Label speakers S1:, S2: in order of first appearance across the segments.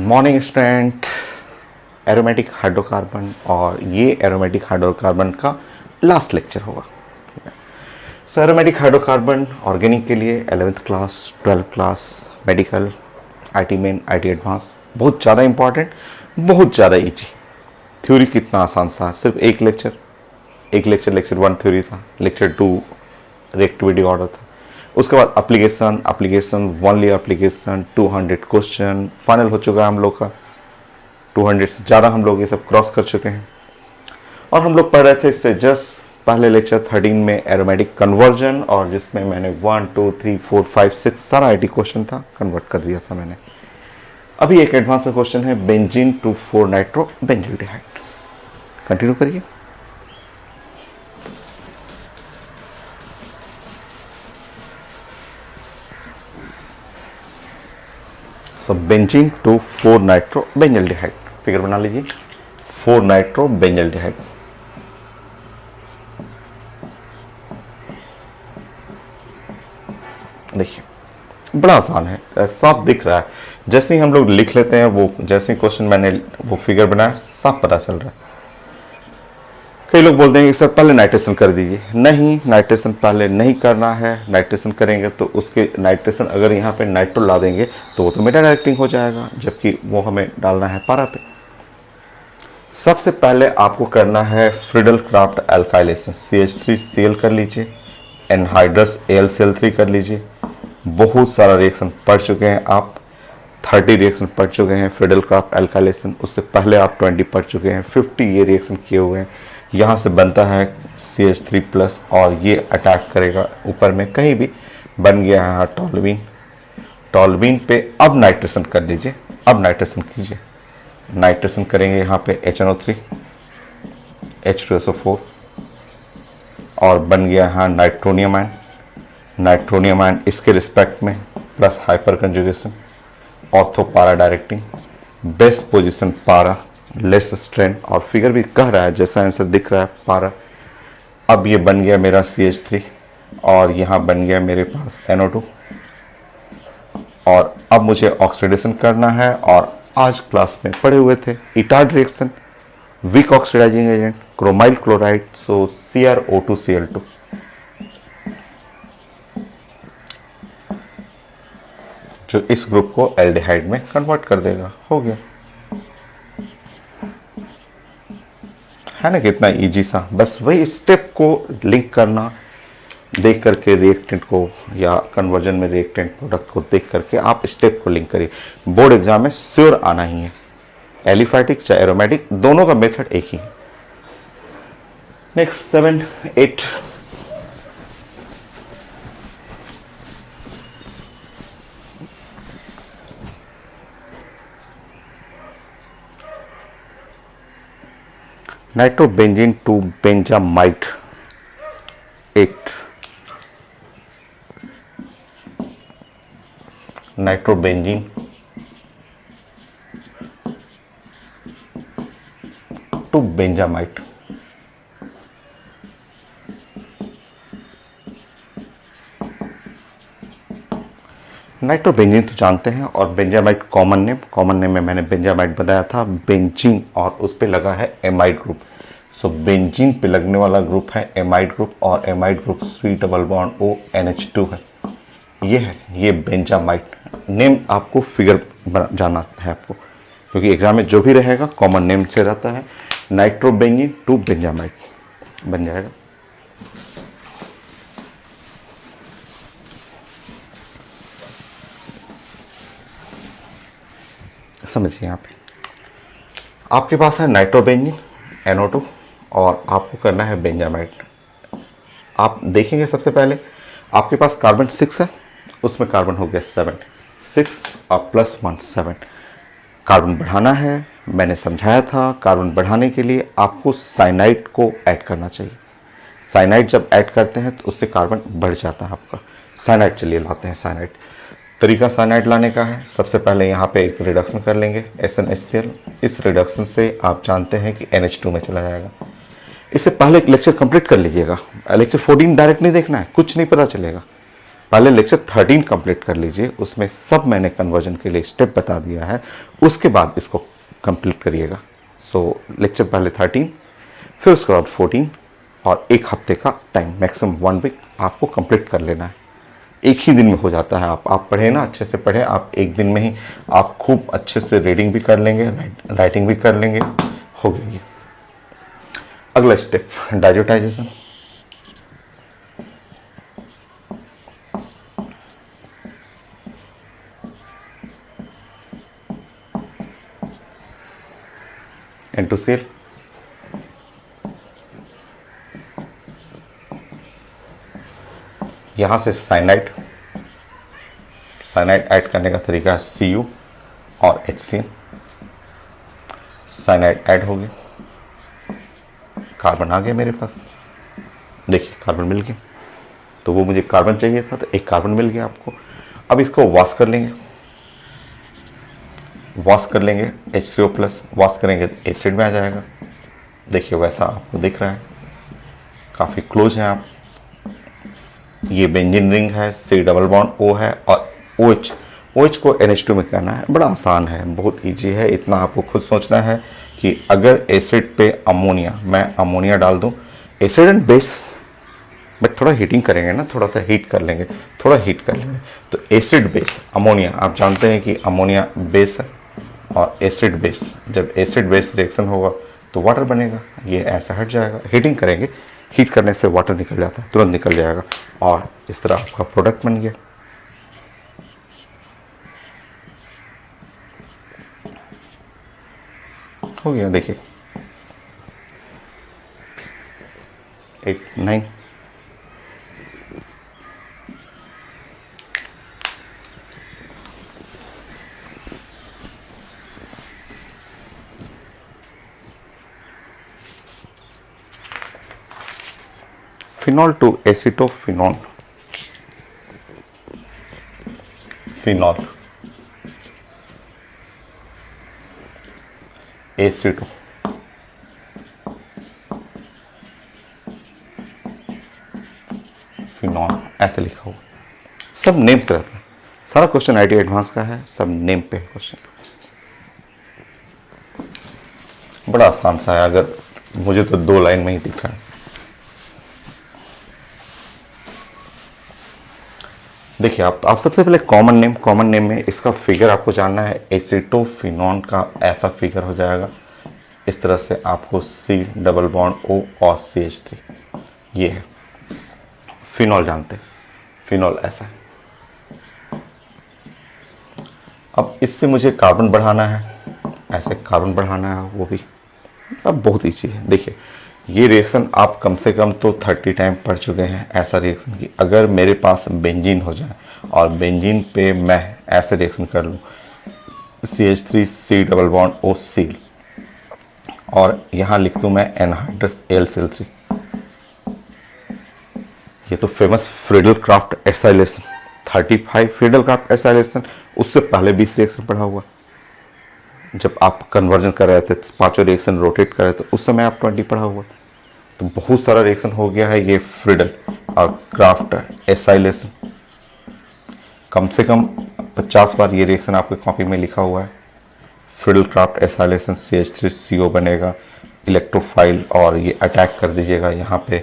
S1: Morning student. Aromatic hydrocarbon और ये aromatic hydrocarbon का लास्ट लेक्चर होगा। सो एरोमेटिक हाइड्रोकार्बन ऑर्गेनिक के लिए 11th class 12th class medical IT main IT advance बहुत ज़्यादा इंपॉर्टेंट, बहुत ज़्यादा ईजी। थ्योरी कितना आसान सा, सिर्फ एक लेक्चर 1 थ्योरी था, लेक्चर 2 रिएक्टिविटी ऑर्डर था। उसके बाद application only application 200 question final हो चुका है हम लोग का। 200 से ज़्यादा हम लोग ये सब क्रॉस कर चुके हैं। और हम लोग पढ़ रहे थे इससे जस्ट पहले लेक्चर 13 में एरोमेटिक कन्वर्जन, और जिसमें मैंने 1 2 3 4 5 6 सारा आईटी क्वेश्चन था, कन्वर्ट कर दिया था मैंने। अभी एक एडवांस क्वेश्चन है benzene to 4 nitro benzaldehyde. Continue करिए। So benzene to 4 nitro benzaldehyde, figure बना लीजिए। 4 नाइट्रो बेंजल्डिहाइड, देखिए बड़ा आसान है, साफ दिख रहा है। जैसे ही हम लोग लिख लेते हैं वो, जैसे ही क्वेश्चन मैंने वो फिगर बनाया साफ पता चल रहा है। कई लोग बोलते हैं कि सर पहले नाइट्रेशन कर दीजिए। नहीं, नाइट्रेशन पहले नहीं करना है। नाइट्रेशन करेंगे तो उसके नाइट्रेशन अगर यहाँ पे नाइट्रो ला देंगे तो वो तो मेटा डायरेक्टिंग हो जाएगा, जबकि वो हमें डालना है पारा पे। सबसे पहले आपको करना है फ्रीडल क्राफ्ट एल्काइलेशन। CH3Cl कर लीजिए, एनहाइड्रस AlCl3 कर लीजिए। बहुत सारा रिएक्शन पढ़ चुके हैं आप, 30 रिएक्शन पढ़ चुके हैं फ्रीडल क्राफ्ट एल्काइलेशन। उससे पहले आप 20 पढ़ चुके हैं, 50 ये रिएक्शन किए हुए हैं। यहाँ से बनता है CH3+ और ये अटैक करेगा ऊपर में कहीं भी, बन गया है टॉल्यूइन। टॉल्यूइन पे अब नाइट्रेशन कर लीजिए, अब नाइट्रेशन कीजिए। नाइट्रेशन करेंगे यहाँ पे HNO3 H2SO4 और बन गया है नाइट्रोनियम आयन। नाइट्रोनियम आयन इसके रिस्पेक्ट में प्लस हाइपर कंजुगेशन, ऑर्थो पारा डायरेक्टिंग, बेस्ट पोजीशन पारा, लेस स्ट्रेन, और फिगर भी कह रहा है जैसा आंसर दिख रहा है पारा। अब ये बन गया मेरा CH3 और यहाँ बन गया मेरे पास NO2। और अब मुझे ऑक्सीडेशन करना है, और आज क्लास में पढ़े हुए थे Etard reaction, weak oxidising agent chromyl chloride, so CrO2Cl2। जो इस ग्रुप को एल्डिहाइड में कन्वर्ट कर देगा। हो गया, है ना कितना इजी सा। बस वही स्टेप को लिंक करना, देख करके रिएक्टेंट को या कन्वर्जन में रिएक्टेंट प्रोडक्ट को देख करके आप स्टेप को लिंक करिए। बोर्ड एग्जाम में श्योर आना ही है। एलिफैटिक चाहे एरोमेटिक, दोनों का मेथड एक ही है। Next 7 8 nitrobenzene to benzamide 8। Nitrobenzene to benzamide. Nitrobenzene तो जानते हैं, और बेंजामाइड कॉमन नेम में मैंने बेंजामाइड बताया था, बेंजीन, और उस पे लगा है एमाइड ग्रुप। सो बेंजीन पे लगने वाला ग्रुप है एमाइड ग्रुप, और amide group sweet double bond ONH2 है। ये है, ये बेंजामाइड नेम। आपको फिगर जाना है आपको, क्योंकि एग्जाम में जो भी रहेगा कॉमन नेम से रहता है। नाइट्रोबेंजीन टू बेंजामाइड बन जाएगा। समझिए, यहाँ पे आपके पास है नाइट्रोबेंजीन NO2 और आपको करना है बेंजामाइड। आप देखेंगे सबसे पहले आपके पास कार्बन 6 है, उसमें कार्बन हो गया 7, 6 और +1 7। कार्बन बढ़ाना है, मैंने समझाया था। कार्बन बढ़ाने के लिए आपको साइनाइड को ऐड करना चाहिए। साइनाइड जब ऐड करते हैं तो उससे कार्बन बढ़ जाता है आपका। साइनाइड चलिए लाते हैं। साइनाइड, तरीका साइनाइड लाने का है। सबसे पहले यहाँ पे एक रिडक्शन कर लेंगे SnHCl। इस रिडक्शन से आप जानते हैं कि NH2 में चला जाएगा। इससे पहले एक लेक्चर कंप्लीट कर लीजिएगा। लेक्चर 14 डायरेक्ट नहीं देखना है, कुछ नहीं पता चलेगा। पहले लेक्चर 13 कंप्लीट कर लीजिए, उसमें सब मैंने कन्वर्जन के लिए स्टेप बता दिया है, उसके बाद इसको कंप्लीट करिएगा। सो लेक्चर पहले 13, फिर उसके बाद 14 और एक हफ्ते का टाइम, मैक्सिमम 1 वीक आपको कंप्लीट कर लेना है। एक ही दिन में हो जाता है। आप पढ़े ना, अच्छे से पढ़े, आप एक दिन में ही आप खूब अच्छे से रीडिंग भी कर लेंगे, राइटिंग भी कर लेंगे, हो गई। अगला स्टेप डाइजेटाइजेशन। NaCl, यहां से साइनाइड ऐड करने का तरीका है Cu और HCl। साइनाइड ऐड हो गया, कार्बन आ गया मेरे पास, देखिए कार्बन मिल गया। तो वो मुझे कार्बन चाहिए था, तो एक कार्बन मिल गया आपको। अब इसको वॉश कर लेंगे, H3O+, वॉश करेंगे तो एसिड में आ जाएगा। देखिए वैसा आपको दिख रहा है, काफ़ी क्लोज हैं आप। ये बेंजीन रिंग है, C डबल बॉन्ड O है और OH को NH2 में करना है। बड़ा आसान है, बहुत इजी है। इतना आपको खुद सोचना है कि अगर एसिड पे अमोनिया, मैं अमोनिया डाल दूं, एसिड एंड बेस, बट थोड़ा हीटिंग करेंगे ना, थोड़ा सा हीट कर लेंगे, तो एसिड बेस अमोनिया, आप जानते हैं कि अमोनिया बेस है और एसिड बेस, जब एसिड बेस रिएक्शन होगा तो वाटर बनेगा, ये ऐसा हट जाएगा। हीटिंग करेंगे, हीट करने से वाटर निकल जाता है, तुरंत निकल जाएगा और इस तरह आपका प्रोडक्ट बन गया। हो गया, देखिए 8, 9। Phenol to acetophenone, phenol aceto, phenol ऐसे लिखा हुआ, सब नेम से रहता है। सारा क्वेश्चन IIT एडवांस का है, सब नेम पे है क्वेश्चन। बड़ा आसान सा है, अगर मुझे तो 2 लाइन में ही दिख रहा है। देखिए आप सबसे पहले कॉमन नेम में इसका फिगर आपको जानना है। एसिटोफिनॉन का ऐसा फिगर हो जाएगा, इस तरह से आपको C डबल बॉन्ड O और CH3, ये है। फिनॉल जानते हैं, फिनॉल ऐसा है। अब इससे मुझे कार्बन बढ़ाना है, ऐसे कार्बन बढ़ाना है, वो भी अब बहुत ईजी है। देखिए ये रिएक्शन आप कम से कम तो 30 टाइम पढ़ चुके हैं, ऐसा रिएक्शन की अगर मेरे पास बेंजीन हो जाए और बेंजीन पे मैं ऐसे रिएक्शन कर लूँ, CH3 C double bond O seal, और यहाँ लिख दूँ मैं एनहाइड्रस AlCl3। ये तो famous Friedel Crafts acylation, 35 Friedel Crafts acylation, उससे पहले 20 रिएक्शन पढ़ा हुआ। जब आप कन्वर्जन कर रहे थे, 5 रिएक्शन रोटेट कर रहे थे, उस समय आप 20 पढ़ा हुआ। तो बहुत सारा रिएक्शन हो गया है ये फ्रीडल और क्राफ्ट एसाइलेशन। कम से कम 50 बार ये रिएक्शन आपके कॉपी में लिखा हुआ है। फ्रीडल क्राफ्ट एसाइलेशन, CH3CO बनेगा, इलेक्ट्रोफाइल, और ये अटैक कर दीजिएगा यहाँ पे,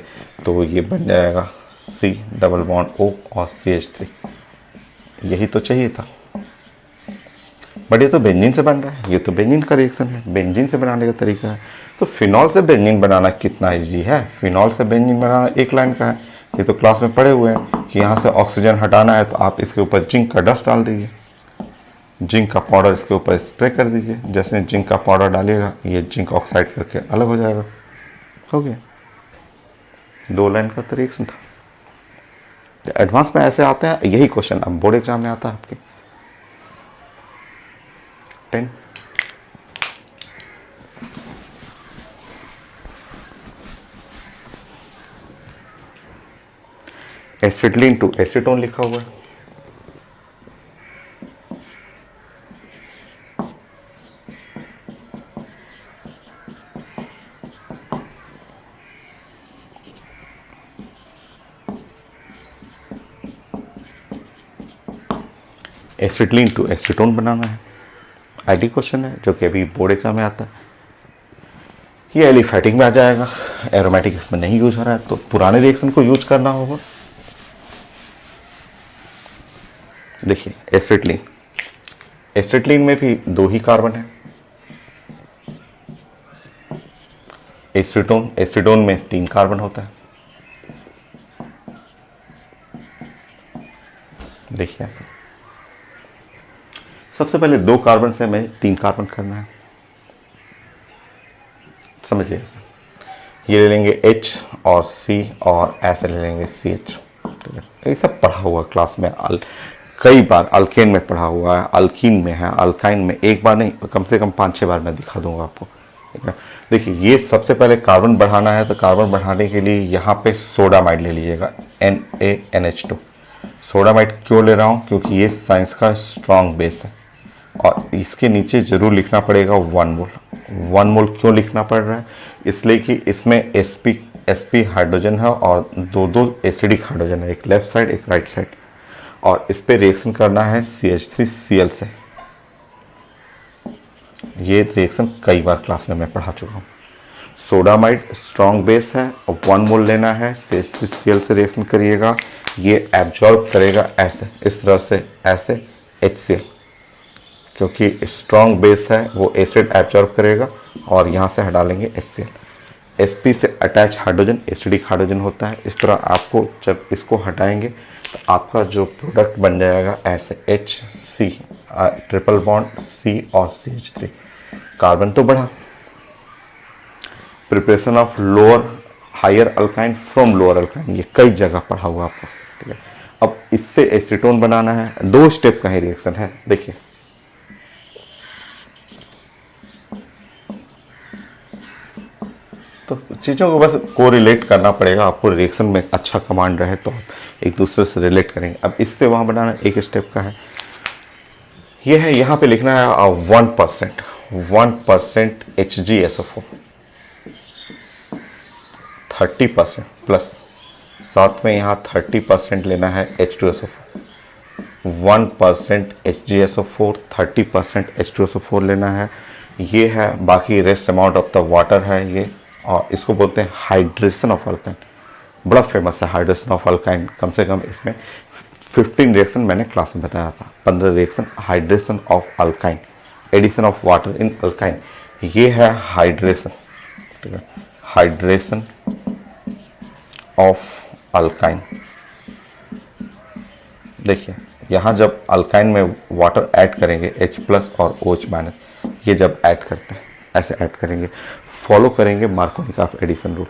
S1: तो ये बन जाएगा C डबल बॉन्ड O और CH3। यही तो चाहिए था, बट ये तो बेंजीन से बन रहा है, ये तो बेंजीन का रिएक्शन है, बेंजीन से बनाने का तरीका है। तो फिनॉल से बेंजीन बनाना कितना इजी है, फिनॉल से बेंजीन बनाना एक लाइन का है। ये तो क्लास में पढ़े हुए हैं कि यहाँ से ऑक्सीजन हटाना है तो आप इसके ऊपर जिंक का डस्ट डाल दीजिए, जिंक का पाउडर इसके ऊपर स्प्रे कर दीजिए। जैसे जिंक का पाउडर डालिएगा, ये जिंक ऑक्साइड करके अलग हो जाएगा। हो गया, 2 लाइन का तो रिएक्शन था। एडवांस में ऐसे आते हैं, यही क्वेश्चन अब बोर्ड एग्जाम में आता है आपके। 10 एसिटिलीन टू एसीटोन लिखा हुआ है। एसिटिलीन टू एसीटोन बनाना है, आईडी क्वेश्चन है जो कि अभी बोर्ड एग्जाम में आता है। ये एलिफैटिक में आ जाएगा, एरोमेटिक इसमें नहीं यूज हो रहा है तो पुराने रिएक्शन को यूज करना होगा। देखिए एसिटिलीन, एसिटिलीन में भी 2 ही कार्बन है। एसीटोन, एसीटोन में 3 कार्बन होता है। देखिए ऐसे सबसे पहले 2 कार्बन से हमें 3 कार्बन करना है, समझिए ऐसे। ये ले लेंगे H और C और ऐसे ले लेंगे CH। ठीक है, ये सब पढ़ा हुआ क्लास में, कई बार अल्केन में पढ़ा हुआ है, अल्कीन में है, अल्काइन में, एक बार नहीं कम से कम 5-6 बार मैं दिखा दूंगा आपको। ठीक है, देखिए ये सबसे पहले कार्बन बढ़ाना है तो कार्बन बढ़ाने के लिए यहाँ पे सोडामाइड ले लीजिएगा, NaNH2। सोडामाइड क्यों ले रहा हूँ, क्योंकि ये साइंस का स्ट्रॉन्ग बेस है और इसके नीचे जरूर लिखना पड़ेगा 1 मोल। 1 मोल क्यों लिखना पड़ रहा है, इसलिए कि इसमें sp हाइड्रोजन है और 2 एसिडिक हाइड्रोजन है, एक लेफ्ट साइड एक राइट साइड, और इस पे रिएक्शन करना है CH3Cl से। ये रिएक्शन कई बार क्लास में मैं पढ़ा चुका हूँ। सोडामाइड स्ट्रॉन्ग बेस है और 1 मोल लेना है, CH3Cl से रिएक्शन करिएगा, ये एब्जॉर्ब करेगा ऐसे, इस तरह से ऐसे HCl, क्योंकि स्ट्रॉन्ग बेस है वो एसिड एब्जॉर्ब करेगा और यहाँ से हटा लेंगे HCl। sp से अटैच हाइड्रोजन एसिडिक हाइड्रोजन होता है, इस तरह आपको जब इसको हटाएंगे तो आपका जो प्रोडक्ट बन जाएगा ऐसे HC, ट्रिपल बॉन्ड C और CH3। कार्बन तो बढ़ा, preparation of lower higher alkyne from lower alkyne, ये कई जगह पढ़ा हुआ आपको। ठीक है, अब इससे एसीटोन बनाना है, 2 स्टेप का ही रिएक्शन है। देखिए तो चीज़ों को बस कोरिलेट करना पड़ेगा आपको, रिएक्शन में अच्छा कमांड रहे तो आप एक दूसरे से रिलेट करेंगे। अब इससे वहाँ बनाना 1 स्टेप का है, ये है यहाँ पे लिखना है 1% HgSO4, 30% प्लस साथ में यहाँ 30% लेना है H2SO4, 1% HgSO4, 30% H2SO4 लेना है। ये है बाकी rest amount of the water है ये, और इसको बोलते हैं हाइड्रेशन ऑफ अल्काइन, बड़ा फेमस है हाइड्रेशन ऑफ अल्काइन। कम से कम इसमें 15 रिएक्शन मैंने क्लास में बताया था, 15 reaction hydration of alkyne, addition of water in alkyne, ये है हाइड्रेशन। ठीक है, हाइड्रेशन ऑफ अल्काइन। देखिए यहाँ जब अल्काइन में वाटर ऐड करेंगे H+ और OH-, ये जब ऐड करते हैं ऐसे ऐड करेंगे, फॉलो करेंगे मार्कोनी का एडिशन रूल।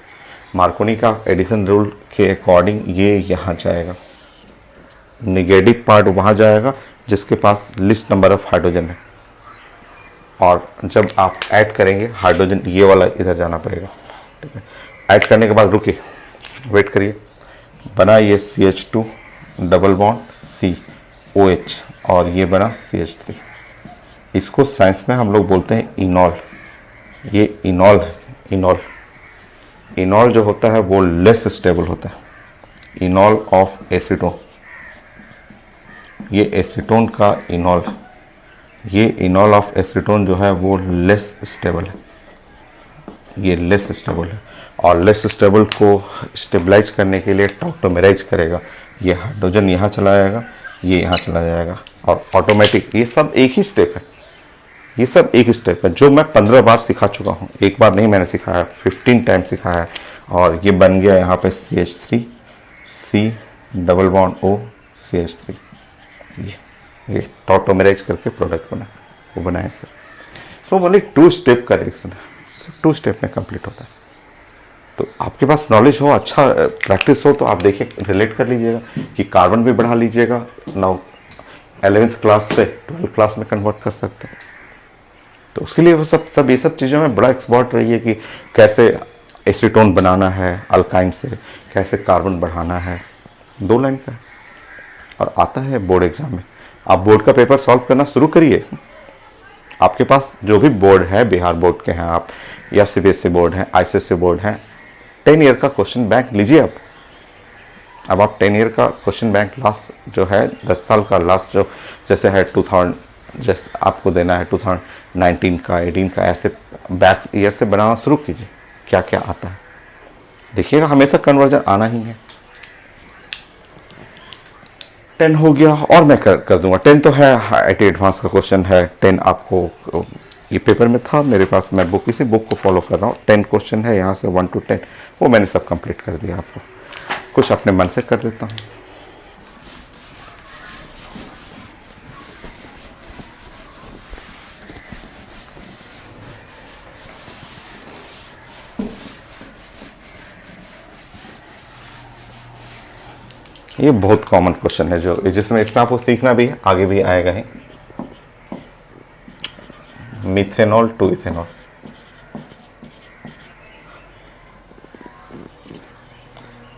S1: मार्कोनी का एडिशन रूल के अकॉर्डिंग ये यहाँ जाएगा, निगेटिव पार्ट वहाँ जाएगा जिसके पास लिस्ट नंबर ऑफ हाइड्रोजन है, और जब आप ऐड करेंगे हाइड्रोजन ये वाला इधर जाना पड़ेगा। ठीक है, ऐड करने के बाद रुकिए, वेट करिए, बना ये CH2 double bond C OH और ये बना CH3। इसको साइंस में हम लोग बोलते हैं इनॉल। ये इनॉल है, इनॉल। इनॉल जो होता है वो लेस स्टेबल होता है, इनॉल ऑफ एसीटोन। ये एसीटोन का इनॉल है, ये इनॉल ऑफ एसीटोन जो है वो लेस स्टेबल है, ये लेस स्टेबल है, और लेस स्टेबल को स्टेबलाइज करने के लिए टॉक्टोमेराइज करेगा। ये हाइड्रोजन यहाँ चला जाएगा, ये यहाँ चला जाएगा, और ऑटोमेटिक, ये सब एक ही स्टेप है, ये सब एक ही स्टेप है जो मैं 15 बार सिखा चुका हूँ, एक बार नहीं मैंने सिखाया, 15 टाइम सिखाया है। और ये बन गया यहाँ पे CH3 C double bond O CH3, ये टॉक्टोमेराइज करके प्रोडक्ट बना, वो बनाए सर। तो बोले 2 स्टेप का रिएक्शन है, सिर्फ 2 स्टेप में कंप्लीट होता है। तो आपके पास नॉलेज हो, अच्छा प्रैक्टिस हो, तो आप देखिए रिलेट कर लीजिएगा कि कार्बन भी बढ़ा लीजिएगा, नाउ 11th क्लास से 12th क्लास में कन्वर्ट कर सकते हैं। तो उसके लिए वो सब ये सब चीज़ों में बड़ा एक्सपर्ट रहिए कि कैसे एसीटोन बनाना है अल्काइन से, कैसे कार्बन बढ़ाना है, 2 लाइन का है और आता है बोर्ड एग्जाम में। आप बोर्ड का पेपर सॉल्व करना शुरू करिए। आपके पास जो भी बोर्ड है, बिहार बोर्ड के हैं आप, या CBSE बोर्ड हैं, ICSE बोर्ड हैं, 10 ईयर का क्वेश्चन बैंक लीजिए आप, अब आप 10 ईयर का क्वेश्चन बैंक लास्ट जो है 10 साल का लास्ट जो जैसे है 2000 जैसे आपको देना है 2019 का 18 का, ऐसे बैक ईयर से बनाना शुरू कीजिए क्या क्या आता है, देखिएगा हमेशा कन्वर्जन आना ही है। 10 हो गया और मैं कर दूंगा। 10 तो है आईटी एडवांस का क्वेश्चन है। 10 आपको ये पेपर में था मेरे पास, मैं बुक इसी बुक को फॉलो कर रहा हूँ। 10 क्वेश्चन है यहाँ से 1 to 10, वो मैंने सब कंप्लीट कर दिया। आपको कुछ अपने मन से कर देता हूँ। ये बहुत कॉमन क्वेश्चन है जो जिसमें इसमें आपको सीखना भी है, आगे भी आएगा ही। Methanol to ethanol,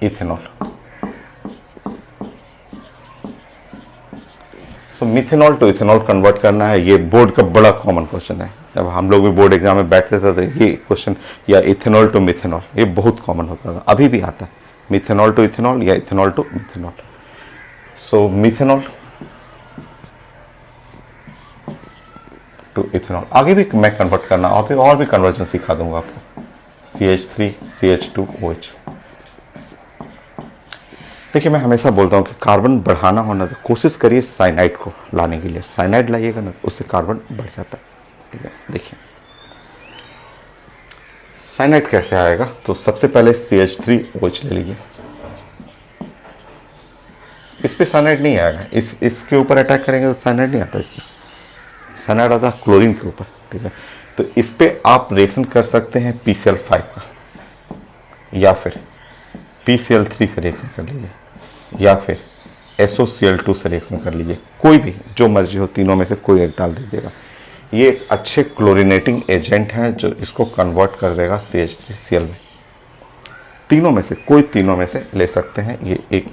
S1: ethanol. So methanol to ethanol convert करना है, ये बोर्ड का बड़ा कॉमन क्वेश्चन है। जब हम लोग भी बोर्ड एग्जाम में बैठते थे तो ये क्वेश्चन, या इथेनॉल टू मिथेनॉल, ये बहुत कॉमन होता था, अभी भी आता है। मिथेनॉल टू इथेनॉल या ethanol to methanol. So methanol to ethanol, आगे भी मैं कन्वर्ट करना और भी कन्वर्जन सिखा दूंगा आपको। CH3 CH2OH। देखिए मैं हमेशा बोलता हूँ कि कार्बन बढ़ाना होना तो कोशिश करिए साइनाइड को लाने के लिए, साइनाइड लाइएगा ना उससे कार्बन बढ़ जाता है। ठीक है, देखिए साइनाइड कैसे आएगा, तो सबसे पहले CH3OH ले लीजिए। इस पे साइनाइड नहीं आएगा, इसके ऊपर अटैक करेंगे तो साइनाइड नहीं आता, इसमें साइनाइड आता है क्लोरीन के ऊपर। ठीक है, तो इस पे आप रिएक्शन कर सकते हैं PCl5 का, या फिर PCl3 से रिएक्शन कर लीजिए, या फिर SOCl2 से रिएक्शन कर लीजिए, कोई भी जो मर्जी हो, तीनों में से कोई एक डाल दीजिएगा। ये एक अच्छे क्लोरीनेटिंग एजेंट हैं जो इसको कन्वर्ट कर देगा CH3Cl में। तीनों में से कोई तीनों में से ले सकते हैं, ये एक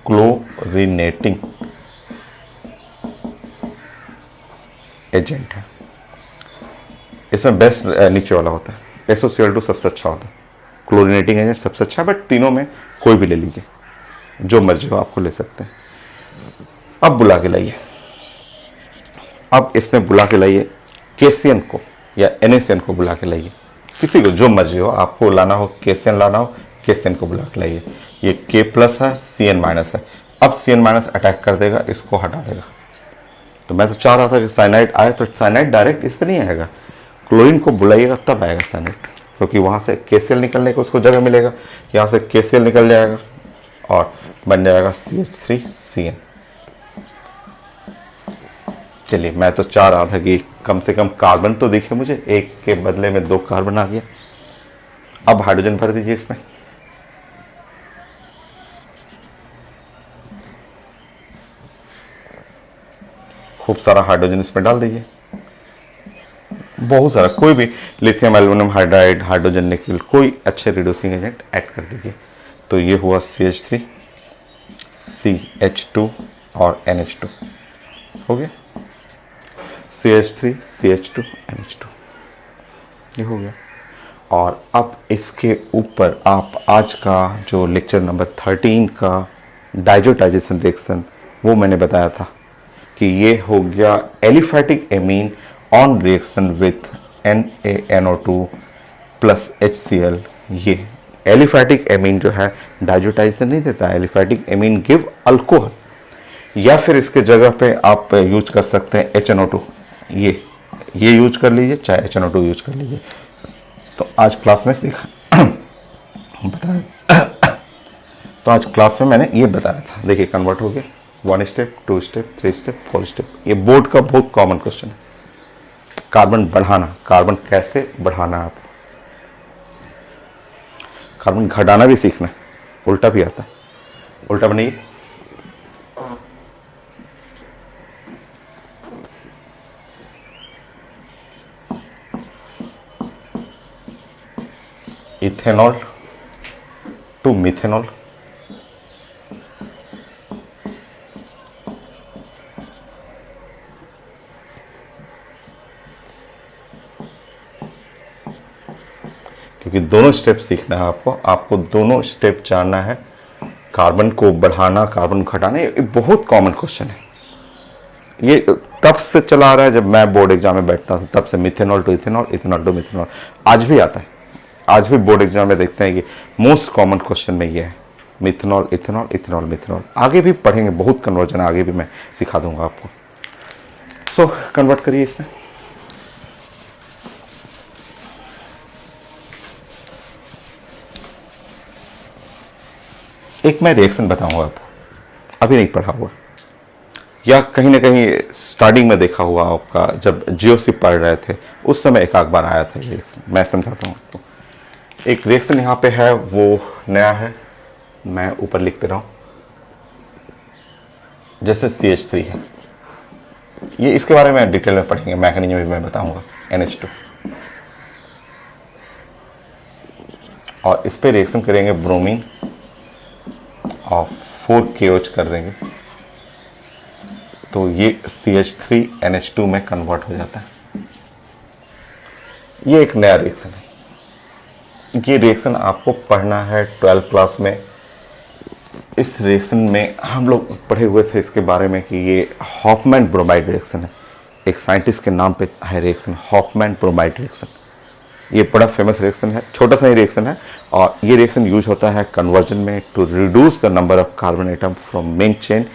S1: क्लोरीनेटिंग एजेंट है। इसमें बेस्ट नीचे वाला होता है, SOCl2 सबसे अच्छा होता है, क्लोरीनेटिंग एजेंट सबसे अच्छा है, बट तीनों में कोई भी ले लीजिए, जो मर्जी हो आपको ले सकते हैं। अब बुला के लाइए, अब इसमें बुला के लाइए KCN को या NaCN को बुला के लाइए, किसी को जो मर्जी हो, आपको लाना हो KCN लाना हो, KCN को बुला के लाइए। ये K+ है, CN- है। अब CN- अटैक कर देगा, इसको हटा देगा। तो मैं तो चाह रहा था कि साइनाइड आए, तो साइनाइड डायरेक्ट इस पर नहीं आएगा, क्लोरीन को बुलाइएगा तब आएगा साइनाइड, क्योंकि वहाँ से KCl निकलने को उसको जगह मिलेगा, यहाँ से KCl निकल जाएगा और बन जाएगा CH3CN। चलिए, मैं तो चाह रहा था कि कम से कम कार्बन तो दिखे मुझे, एक के बदले में 2 कार्बन आ गया। अब हाइड्रोजन भर दीजिए इसमें। खूब सारा हाइड्रोजन इसमें डाल दीजिए, बहुत सारा, कोई भी लिथियम एल्युमिनियम हाइड्राइड, हाइड्रोजन निकल, कोई अच्छे रिड्यूसिंग एजेंट ऐड कर दीजिए। तो ये हुआ CH3 CH2 और NH2 हो गया, CH3 CH2 NH2 ये हो गया। और अब इसके ऊपर आप आज का जो लेक्चर नंबर 13 का डाइजोटाइजेशन रिएक्शन, वो मैंने बताया था कि ये हो गया aliphatic amine on reaction with NaNO2 plus HCl। ये एलिफैटिक एमीन जो है डाइजोटाइजेशन नहीं देता, एलिफैटिक एमीन गिव अल्कोहल, या फिर इसके जगह पे आप यूज कर सकते हैं HNO2, ये यूज कर लीजिए, चाहे HNO2 यूज कर लीजिए। तो आज क्लास में सीखा बताया, तो आज क्लास में मैंने ये बताया था। देखिए कन्वर्ट हो गया, 1 स्टेप, 2 स्टेप, 3 स्टेप, 4 स्टेप। ये बोर्ड का बहुत कॉमन क्वेश्चन है। कार्बन बढ़ाना, कार्बन कैसे बढ़ाना है आपको, कार्बन घटाना भी सीखना है, उल्टा भी आता है। उल्टा बनाइए, इथेनॉल टू मिथेनॉल, क्योंकि दोनों स्टेप सीखना है आपको दोनों स्टेप जानना है कार्बन को बढ़ाना, कार्बन को घटाना, ये बहुत कॉमन क्वेश्चन है। ये तब से चला आ रहा है जब मैं बोर्ड एग्जाम में बैठता था, तब से methanol to ethanol, ethanol to methanol, आज भी आता है। आज भी बोर्ड एग्जाम में देखते हैं कि मोस्ट कॉमन क्वेश्चन में ये है, मिथेनॉल इथेनॉल, इथेनॉल मिथेनॉल। आगे भी पढ़ेंगे, बहुत कन्वर्जन आगे भी मैं सिखा दूंगा आपको। सो कन्वर्ट करिए इसमें। एक मैं रिएक्शन बताऊंगा आपको, अभी नहीं पढ़ा हुआ, या कहीं ना कहीं स्टार्टिंग में देखा हुआ आपका, जब जीओसी पढ़ रहे थे उस समय एक आध बार आया था रिएक्शन। मैं समझाता हूँ आपको। एक रिएक्शन यहाँ पे है, वो नया है, मैं ऊपर लिखते रहा हूँ। जैसे CH3 है, ये इसके बारे में डिटेल में पढ़ेंगे, मैकेनिज्म भी मैं बताऊंगा। NH2, और इस पे रिएक्शन करेंगे ब्रोमीन और 4KOH कर देंगे, तो ये CH3NH2 में कन्वर्ट हो जाता है। ये एक नया रिएक्शन है। ये रिएक्शन आपको पढ़ना है 12th क्लास में। इस रिएक्शन में हम लोग पढ़े हुए थे इसके बारे में कि ये हॉफमैन ब्रोमाइड रिएक्शन है। एक साइंटिस्ट के नाम पे है रिएक्शन, हॉफमैन ब्रोमाइड रिएक्शन। ये बड़ा फेमस रिएक्शन है, छोटा सा ही रिएक्शन है, और ये रिएक्शन यूज होता है कन्वर्जन में to reduce the number of carbon atom from main chain.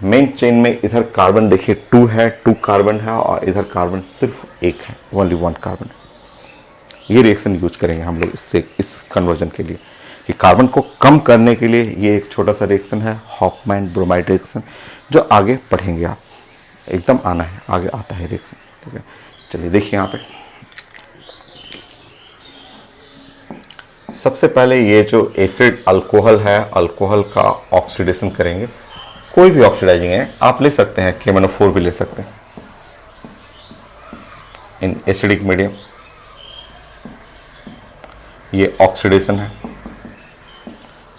S1: Main chain में इधर कार्बन देखिए 2 है, 2 कार्बन है, और इधर कार्बन सिर्फ एक है, ओनली 1 कार्बन। ये रिएक्शन यूज करेंगे हम लोग इस कन्वर्जन के लिए, कि कार्बन को कम करने के लिए ये एक छोटा सा रिएक्शन है, हॉफमैन ब्रोमाइड रिएक्शन, जो आगे पढ़ेंगे आप, एकदम आना है, आगे आता है रिएक्शन। ठीक है, चलिए देखिए यहाँ पे सबसे पहले ये जो एसिड अल्कोहल है, अल्कोहल का ऑक्सीडेशन करेंगे। कोई भी ऑक्सीडाइजिंग है आप ले सकते हैं, KMnO4 भी ले सकते हैं इन एसिडिक मीडियम। ये ऑक्सीडेशन है,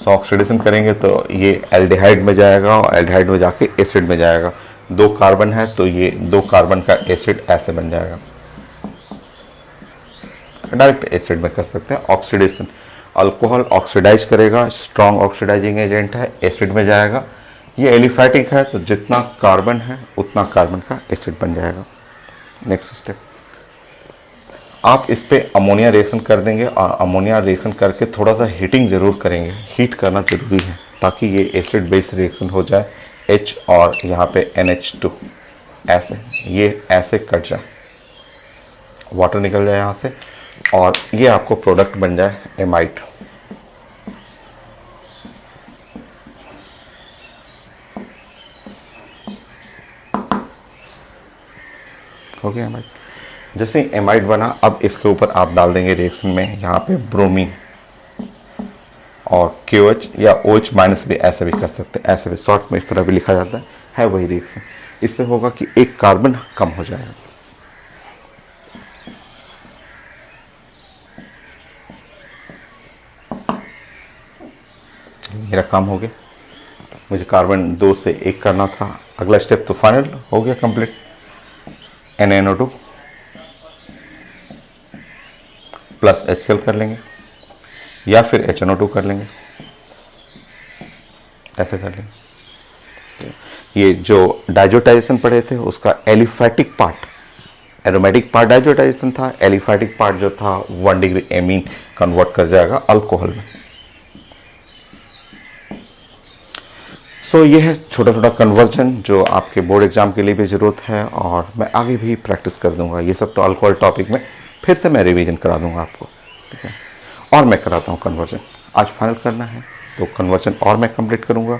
S1: सो ऑक्सीडेशन करेंगे तो ये एल्डिहाइड में जाएगा, और एल्डिहाइड में जाके एसिड में जाएगा। 2 कार्बन है तो ये 2 कार्बन का एसिड ऐसे बन जाएगा, डायरेक्ट एसिड में कर सकते हैं ऑक्सीडेशन। अल्कोहल ऑक्सीडाइज करेगा, स्ट्रॉन्ग ऑक्सीडाइजिंग एजेंट है, एसिड में जाएगा। ये एलिफैटिक है तो जितना कार्बन है उतना कार्बन का एसिड बन जाएगा। नेक्स्ट स्टेप, आप इस पे अमोनिया रिएक्शन कर देंगे, और अमोनिया रिएक्शन करके थोड़ा सा हीटिंग जरूर करेंगे, हीट करना जरूरी है ताकि ये एसिड बेस रिएक्शन हो जाए। H और यहाँ पे NH2 ऐसे, ये ऐसे कट जाए, वाटर निकल जाए यहाँ से, और ये आपको प्रोडक्ट बन जाए एमाइड। हो गया एमाइड। जैसे एमाइड बना, अब इसके ऊपर आप डाल देंगे रिएक्शन में यहाँ पे ब्रोमीन और KOH, या OH माइनस भी ऐसे भी कर सकते हैं, ऐसे भी शॉर्ट में इस तरह भी लिखा जाता है वही रिएक्शन। इससे होगा कि एक कार्बन कम हो जाएगा। मेरा काम हो गया, मुझे कार्बन 2 से 1 करना था। अगला स्टेप तो फाइनल हो गया कंप्लीट। NaNO2 प्लस HCl कर लेंगे, या फिर HNO2 कर लेंगे, ऐसे कर लेंगे। ये जो डाइजोटाइजेशन पढ़े थे उसका aliphatic part, aromatic part diazotization था, एलिफैटिक पार्ट जो था 1 डिग्री एमीन कन्वर्ट कर जाएगा अल्कोहल में। सो ये है छोटा छोटा कन्वर्जन जो आपके बोर्ड एग्जाम के लिए भी ज़रूरत है, और मैं आगे भी प्रैक्टिस कर दूंगा। ये सब तो अल्कोहल टॉपिक में फिर से मैं रिवीजन करा दूंगा आपको, ठीक है। और मैं कराता हूँ कन्वर्जन, आज फाइनल करना है तो कन्वर्जन और मैं कंप्लीट करूँगा।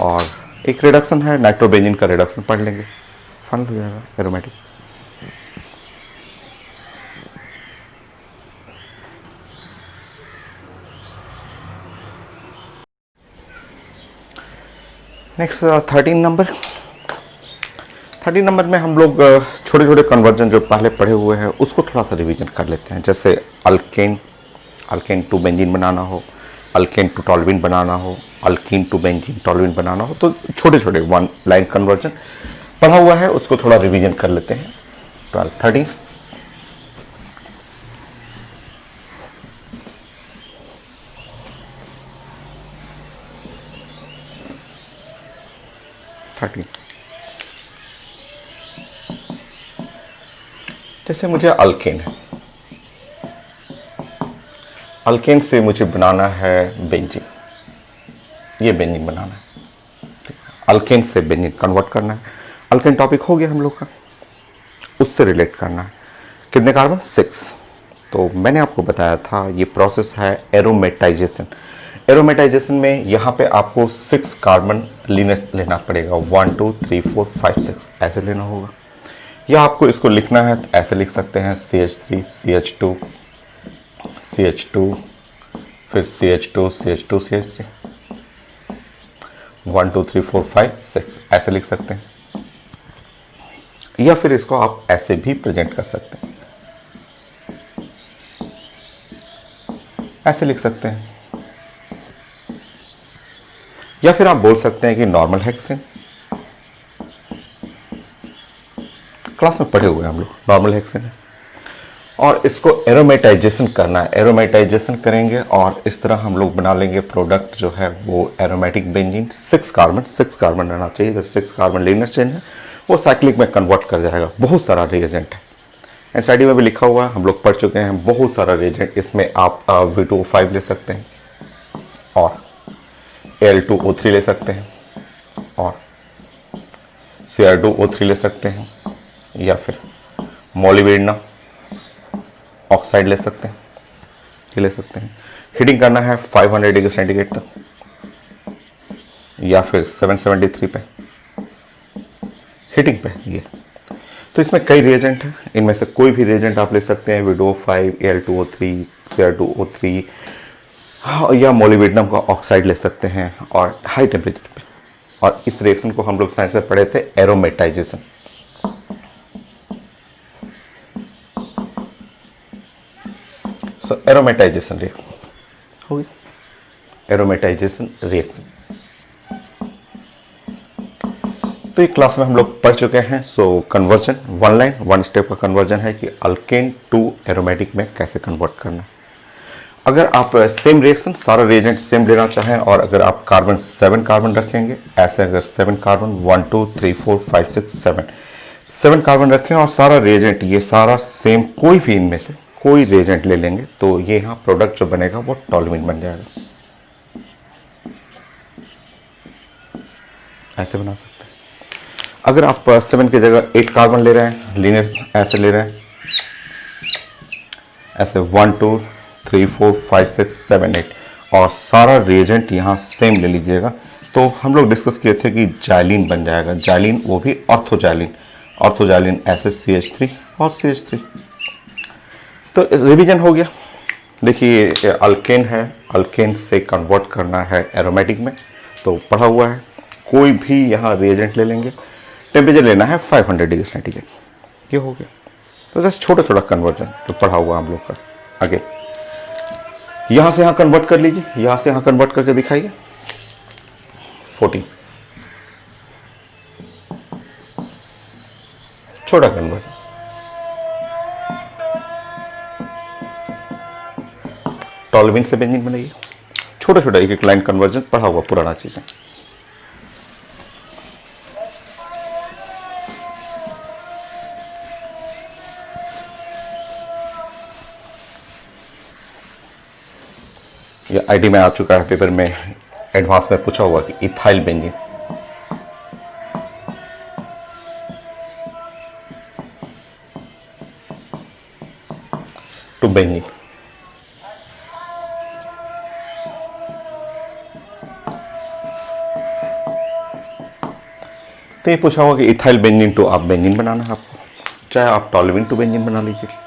S1: और एक रिडक्शन है, नाइट्रोबेंजीन का रिडक्शन पढ़ लेंगे, फाइनल हो जाएगा एरोमेटिक। नेक्स्ट 13 नंबर में हम लोग छोटे छोटे कन्वर्जन जो पहले पढ़े हुए हैं उसको थोड़ा सा रिवीजन कर लेते हैं। जैसे अल्केन टू बेंजीन बनाना हो, अल्केन टू टॉल्यूइन बनाना हो, अल्कीन टू बेंजीन टॉल्यूइन बनाना हो, तो छोटे छोटे 1 लाइन कन्वर्जन पढ़ा हुआ है, उसको थोड़ा रिवीजन कर लेते हैं। 13 13 13। जैसे मुझे अल्केन है, अल्केन से मुझे बनाना है बेंजीन, ये बेंजीन बनाना है, अल्केन से बेंजीन कन्वर्ट करना है। अल्केन टॉपिक हो गया हम लोग का, उससे रिलेट करना है। कितने कार्बन? 6। तो मैंने आपको बताया था ये प्रोसेस है एरोमेटाइजेशन। एरोमेटाइजेशन में यहाँ पे आपको 6 कार्बन लेना पड़ेगा, 1 2 3 4 5 6 ऐसे लेना होगा, या आपको इसको लिखना है तो ऐसे लिख सकते हैं CH3 CH2 CH2 फिर CH2 CH2 CH3 1 2 3 4 5 6 ऐसे लिख सकते हैं, या फिर इसको आप ऐसे भी प्रेजेंट कर सकते हैं, ऐसे लिख सकते हैं, या फिर आप बोल सकते हैं कि नॉर्मल हेक्सेन। क्लास में पढ़े हुए हैं हम लोग, नॉर्मल हेक्सेन है। और इसको एरोमेटाइजेशन करना है, एरोमेटाइजेशन करेंगे और इस तरह हम लोग बना लेंगे प्रोडक्ट जो है वो एरोमेटिक बेंजीन। 6 कार्बन रहना चाहिए, जो 6 कार्बन लीनियर चेन है वो साइक्लिक में कन्वर्ट कर जाएगा। बहुत सारा रिएजेंट है, एनसीईआरटी में भी लिखा हुआ है, हम लोग पढ़ चुके हैं, बहुत सारा रिएजेंट। इसमें आप V2O5 ले सकते हैं और Al2O3 ले सकते हैं और Cr2O3 ले सकते हैं, या फिर मोलिब्डेनम ऑक्साइड ले सकते हैं, ये ले सकते हैं। हीटिंग करना है 500 डिग्री सेंटीग्रेड तक या फिर 773 पे हीटिंग पे ये। तो इसमें कई रिएजेंट हैं, इनमें से कोई भी रिएजेंट आप ले सकते हैं, V2O5 Al2O3 Cr2O3 या मोलिब्डेनम का ऑक्साइड ले सकते हैं और हाई टेम्परेचर पे। और इस रिएक्शन को हम लोग साइंस में पढ़े थे एरोमेटाइजेशन। सो एरोमेटाइजेशन रिएक्शन हो गई, एरोमेटाइजेशन रिएक्शन। तो एक क्लास में हम लोग पढ़ चुके हैं। So conversion, one line one step का कन्वर्जन है कि अल्केन टू एरोमेटिक में कैसे कन्वर्ट करना है। अगर आप सेम रिएक्शन सारा रिएजेंट सेम लेना चाहें और अगर आप कार्बन 7 कार्बन रखेंगे, ऐसे अगर 7 कार्बन 1 2 3 4 5 6 7 कार्बन रखें और सारा रिएजेंट ये सारा सेम, कोई भी इनमें से कोई रिएजेंट ले लेंगे तो ये यहाँ प्रोडक्ट जो बनेगा वो टॉल्यूमीन बन जाएगा। ऐसे बना सकते हैं। अगर आप 7 की जगह 8 कार्बन ले रहे हैं, लीनियर ऐसे ले रहे हैं, ऐसे 1 2 3 4 5 6 7 8 और सारा रिएजेंट यहाँ सेम ले लीजिएगा, तो हम लोग डिस्कस किए थे कि जाइलिन बन जाएगा। जाइलिन वो भी ऑर्थोजाइलिन, ऑर्थोजाइलिन ऐसे CH3 और CH3। तो रिवीजन हो गया। देखिए अल्केन है, अल्केन से कन्वर्ट करना है एरोमेटिक में, तो पढ़ा हुआ है। कोई भी यहाँ रिएजेंट ले लेंगे, टेम्परेचर लेना है 500 डिग्री सेंटीग्रेड, ये हो गया। तो जस्ट छोटा छोटा कन्वर्जन जो पढ़ा हुआ हम लोग का। आगे यहाँ से यहाँ कन्वर्ट कर लीजिए, यहाँ से यहाँ कन्वर्ट करके दिखाइए। 14 छोटा कन्वर्जन, टॉल्यूमीन से बेंजीन बनाइए। छोटा छोटा एक एक लाइन कन्वर्जन पढ़ा हुआ पुराना चीज है। ये आईटी में आ चुका है, पेपर में एडवांस में पूछा हुआ कि इथाइल बेंजीन। टू बेंजीन, तो ये पूछा होगा कि इथाइल बेंजीन टू आप बेंजीन बनाना है आपको, चाहे आप टॉल्यूमीन टू बेंजीन बना लीजिए।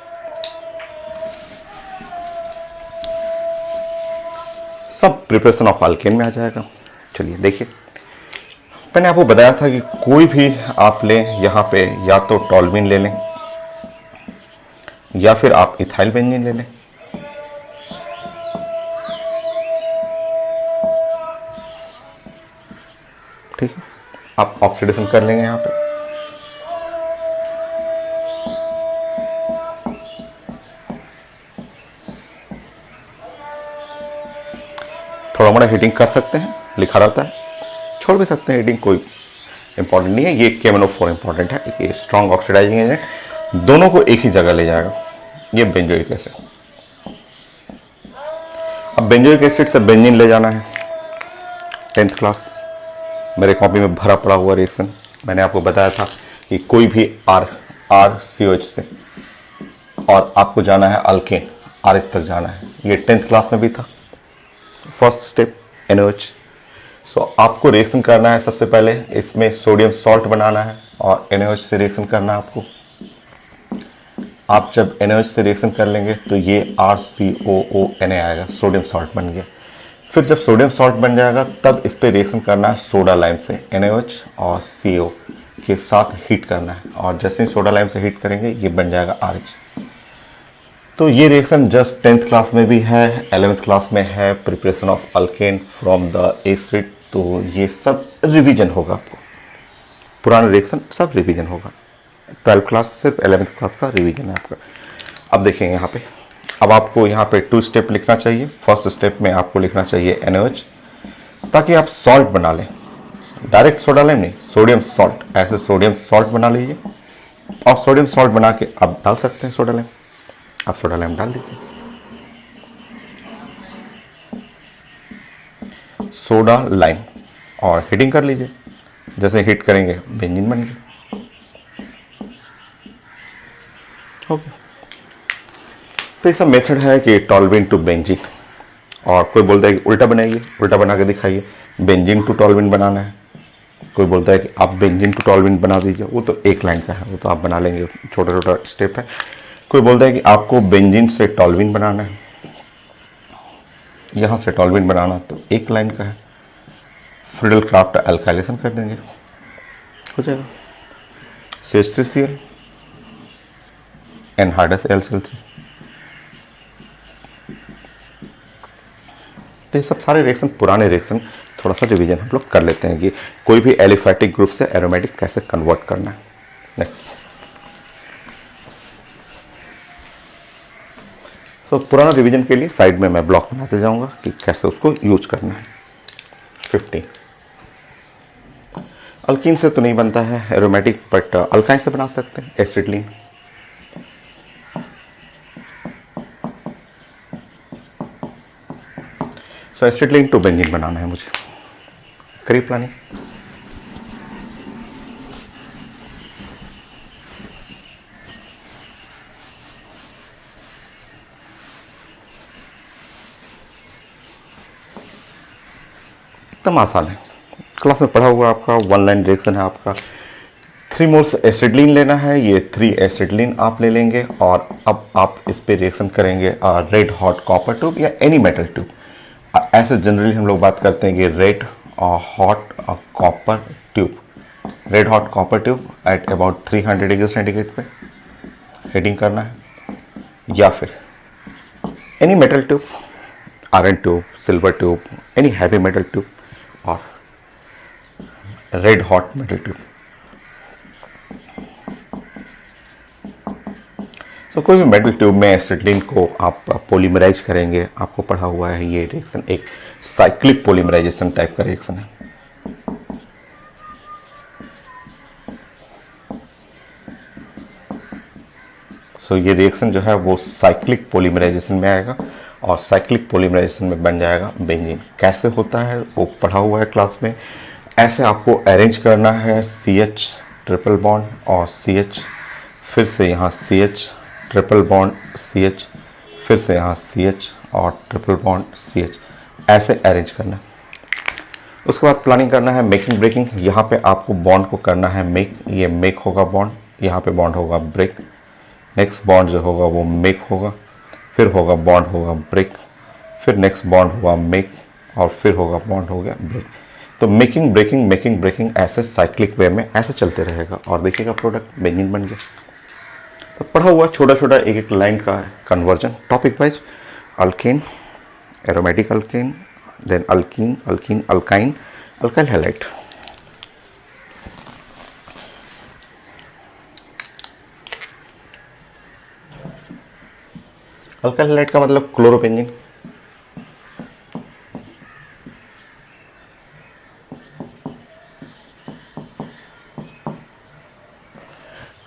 S1: सब प्रिपरेशन ऑफ अल्केन में आ जाएगा। चलिए देखिए, मैंने आपको बताया था कि कोई भी आप लें यहाँ पे, या तो टॉल्यूमीन ले लें या फिर आप इथाइल बेंजीन ले लें। ठीक है, आप ऑक्सीडेशन कर लेंगे यहाँ पे। थोड़ा मोड़ा हीटिंग कर सकते हैं, लिखा रहता है, छोड़ भी सकते हैं हीटिंग, कोई इंपॉर्टेंट नहीं है, ये KMnO4 इंपॉर्टेंट है, ये स्ट्रॉन्ग ऑक्सीडाइजिंग एजेंट, दोनों को एक ही जगह ले जाएगा, ये बेंजोइक एसिड। अब बेंजोइक एसिड से बेंजीन ले जाना है, 10th क्लास मेरे कॉपी में भरा पड़ा हुआ रिएक्शन। मैंने आपको बताया था कि कोई भी RCOH से और आपको जाना है अल्केन, RH तक जाना है, ये 10th क्लास में भी था। First step NOH। सो आपको रिएक्शन करना है, सबसे पहले इसमें सोडियम सॉल्ट बनाना है और NOH से रिएक्शन करना है आपको। आप जब NOH से रिएक्शन कर लेंगे तो ये RCOONA आएगा, सोडियम सॉल्ट बन गया। फिर जब सोडियम सॉल्ट बन जाएगा तब इस पर रिएक्शन करना है सोडा लाइम से, NaOH और CO के साथ हीट करना है, और जैसे ही सोडा लाइम से हीट करेंगे ये बन जाएगा RH। तो ये रिएक्शन जस्ट 10th क्लास में भी है, 11th क्लास में है, preparation of alkane from the acid. तो ये सब रिवीजन होगा, आपको पुराना रिएक्शन सब रिवीजन होगा। 12th क्लास सिर्फ 11th क्लास का रिवीजन है आपका। अब देखिए यहाँ पे, अब आपको यहाँ पे 2 स्टेप लिखना चाहिए। फर्स्ट स्टेप में आपको लिखना चाहिए NaOH, ताकि आप सॉल्ट बना लें, डायरेक्ट सोडा लाइम नहीं, सोडियम सॉल्ट, ऐसे सोडियम सॉल्ट बना लीजिए। और सोडियम सॉल्ट बना के आप डाल सकते हैं सोडा लाइम, आप सोडा लाइम डाल दीजिए, सोडा लाइम, और हीटिंग कर लीजिए। जैसे हीट करेंगे बेंजीन बन गया। ओके, तो ये सब मेथड है कि टॉल्विन टू बेंजीन। और कोई बोलता है कि उल्टा बनाइए, उल्टा बना के दिखाइए, बेंजीन टू टॉल्विन बनाना है। कोई बोलता है कि आप बेंजीन टू टॉल्विन बना दीजिए, वो तो एक लाइन का है, वो तो आप बना लेंगे, छोटा छोटा स्टेप है। कोई बोलता है कि आपको बेंजीन से टॉल्विन बनाना है, यहाँ से टॉल्विन बनाना, तो एक लाइन का है, फ्रीडल क्राफ्ट अल्काइलेशन कर देंगे, हो जाएगा। CH3Cl anhydrous LCl3। तो ये सब सारे रिएक्शन, पुराने रिएक्शन, थोड़ा सा रिवीजन हम लोग कर लेते हैं कि कोई भी एलिफैटिक ग्रुप से एरोमेटिक कैसे कन्वर्ट करना है। नेक्स्ट, सो पुराना रिवीजन के लिए साइड में मैं ब्लॉक बनाते जाऊंगा कि कैसे उसको यूज करना है। 15 अल्कीन से तो नहीं बनता है एरोमेटिक, बट अल्काइन से बना सकते हैं, acetylene. So acetylene to benzene बनाना है मुझे, करिए प्लानिंग। एकदम आसान है, क्लास में पढ़ा हुआ आपका 1 लाइन रिएक्शन है आपका। 3 मोल्स एसिटिलीन लेना है, ये 3 एसिटिलीन आप ले लेंगे, और अब आप इस पे रिएक्शन करेंगे रेड हॉट कॉपर ट्यूब या एनी मेटल ट्यूब। ऐसे जनरली हम लोग बात करते हैं कि red hot copper tube, red hot copper tube at about 300 degree centigrade पे हीटिंग करना है, या फिर any metal tube, iron tube, silver tube, any heavy metal tube और रेड हॉट मेटल ट्यूब। तो कोई भी मेटल ट्यूब में एसिटिलीन को आप पॉलीमराइज करेंगे। आपको पढ़ा हुआ है ये रिएक्शन एक साइक्लिक पॉलीमराइजेशन टाइप का रिएक्शन है। सो ये रिएक्शन जो है वो साइक्लिक पॉलीमराइजेशन में आएगा, और साइक्लिक पॉलीमराइजेशन में बन जाएगा बेंजीन। कैसे होता है वो पढ़ा हुआ है क्लास में। ऐसे आपको अरेंज करना है, CH ट्रिपल बॉन्ड और CH, फिर से यहाँ CH ट्रिपल बॉन्ड CH, फिर से यहाँ CH और ट्रिपल बॉन्ड CH, ऐसे अरेंज करना है। उसके बाद प्लानिंग करना है मेकिंग ब्रेकिंग। यहाँ पे आपको बॉन्ड को करना है मेक, ये मेक होगा बॉन्ड, यहाँ पे बॉन्ड होगा ब्रेक, नेक्स्ट बॉन्ड जो होगा वो मेक होगा, फिर होगा बॉन्ड होगा ब्रेक, फिर नेक्स्ट बॉन्ड हुआ मेक, और फिर होगा बॉन्ड हो गया ब्रेक। तो मेकिंग ब्रेकिंग ऐसे साइक्लिक वे में ऐसे चलते रहेगा, और देखिएगा प्रोडक्ट बेंजीन बन गया। तो पढ़ा हुआ छोटा छोटा एक एक लाइन का conversion topic wise, alkane, aromatic alkane, then alkene, alkene, alkyne, alkyl halide. Alkyl halide का मतलब क्लोरोबेंजीन।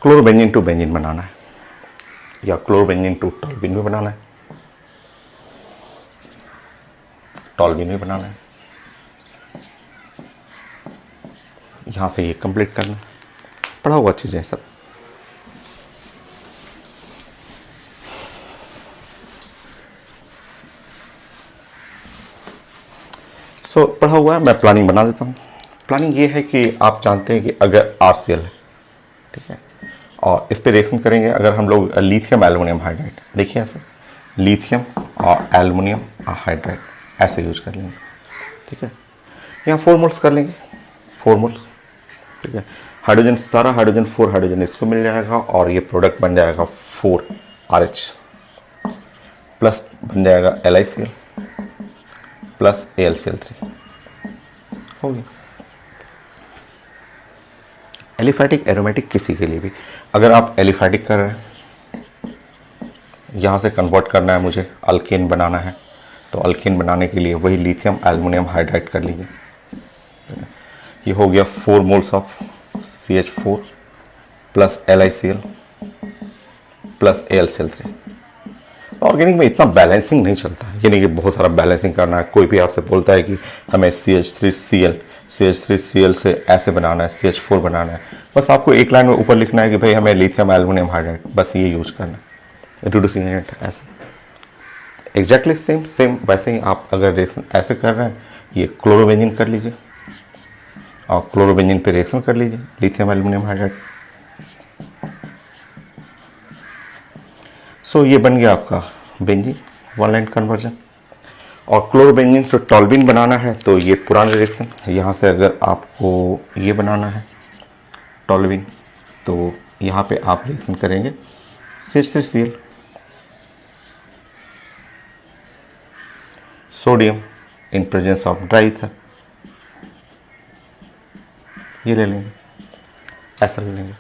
S1: क्लोरोबेंजीन टू बेंजीन बनाना है या क्लोरोबेंजीन टू टॉल्विन भी बनाना है, टॉल्विन भी बनाना है। यहां से ये कंप्लीट करना है, पढ़ा हुआ चीजें सब। पढ़ा हुआ है, मैं प्लानिंग बना देता हूँ। प्लानिंग ये है कि आप जानते हैं कि अगर RCl है, ठीक है, और इस पे रिएक्शन करेंगे, अगर हम लोग लिथियम एल्युमिनियम हाइड्राइड, देखिए ऐसे लिथियम और एल्युमिनियम हाइड्राइड ऐसे यूज कर लेंगे, ठीक है। यहाँ 4 मोल्स कर लेंगे, 4 मोल्स, ठीक है। हाइड्रोजन, सारा हाइड्रोजन 4 हाइड्रोजन इसको मिल जाएगा और ये प्रोडक्ट बन जाएगा 4RH प्लस बन जाएगा LiCl प्लस AlCl3, हो गया। एलिफैटिक एरोमेटिक किसी के लिए भी, अगर आप एलिफैटिक कर रहे हैं, यहाँ से कन्वर्ट करना है मुझे, अल्केन बनाना है, तो अल्केन बनाने के लिए वही लिथियम एल्युमिनियम हाइड्राइड कर लीजिए। ये हो गया 4 moles of CH4 plus LiCl plus AlCl3। Organic में इतना बैलेंसिंग नहीं चलता है, यानी कि बहुत सारा बैलेंसिंग करना है। कोई भी आपसे बोलता है कि हमें CH3Cl से ऐसे बनाना है, CH4 बनाना है, बस आपको एक लाइन में ऊपर लिखना है कि भाई हमें लिथियम एल्युमिनियम हाइड्राइड, बस ये यूज करना है, रिड्यूसिंग एजेंट ऐसे। एग्जैक्टली सेम वैसे ही आप अगर रिएक्शन ऐसे कर रहे हैं, ये क्लोरोबेंजीन कर लीजिए और क्लोरोबेंजीन पे रिएक्शन कर लीजिए, लिथियम एल्युमिनियम हाइड्राइड। सो ये बन गया आपका बेंजीन, 1 लाइन कन्वर्जन। और क्लोरोबेंजीन से टॉल्विन बनाना है तो ये पुराना रिएक्शन, यहाँ से अगर आपको ये बनाना है टॉल्विन, तो यहाँ पे आप रिएक्शन करेंगे CH3Cl, sodium in presence of dry ether, ये ले लेंगे, ऐसा ले लेंगे,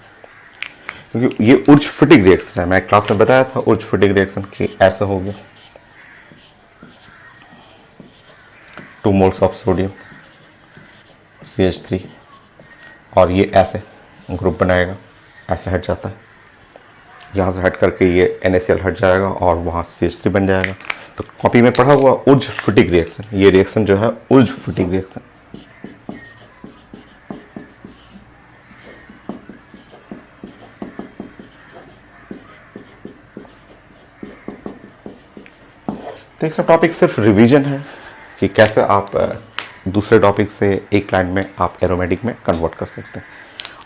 S1: क्योंकि ये उर्ज-फिटिक रिएक्शन है। मैं क्लास में बताया था उर्ज-फिटिक रिएक्शन कि ऐसा हो गया, 2 मोल्स ऑफ सोडियम CH3 और ये ऐसे ग्रुप बनाएगा, ऐसे हट जाता है, यहाँ से हट करके ये NaCl हट जाएगा और वहाँ CH3 बन जाएगा। तो कॉपी में पढ़ा हुआ उर्ज-फिटिक रिएक्शन, ये रिएक्शन जो है उर्ज-फिटिक रिएक्शन। तो इसका टॉपिक सिर्फ रिवीजन है कि कैसे आप दूसरे टॉपिक से एक लाइन में आप एरोमेटिक में कन्वर्ट कर सकते हैं।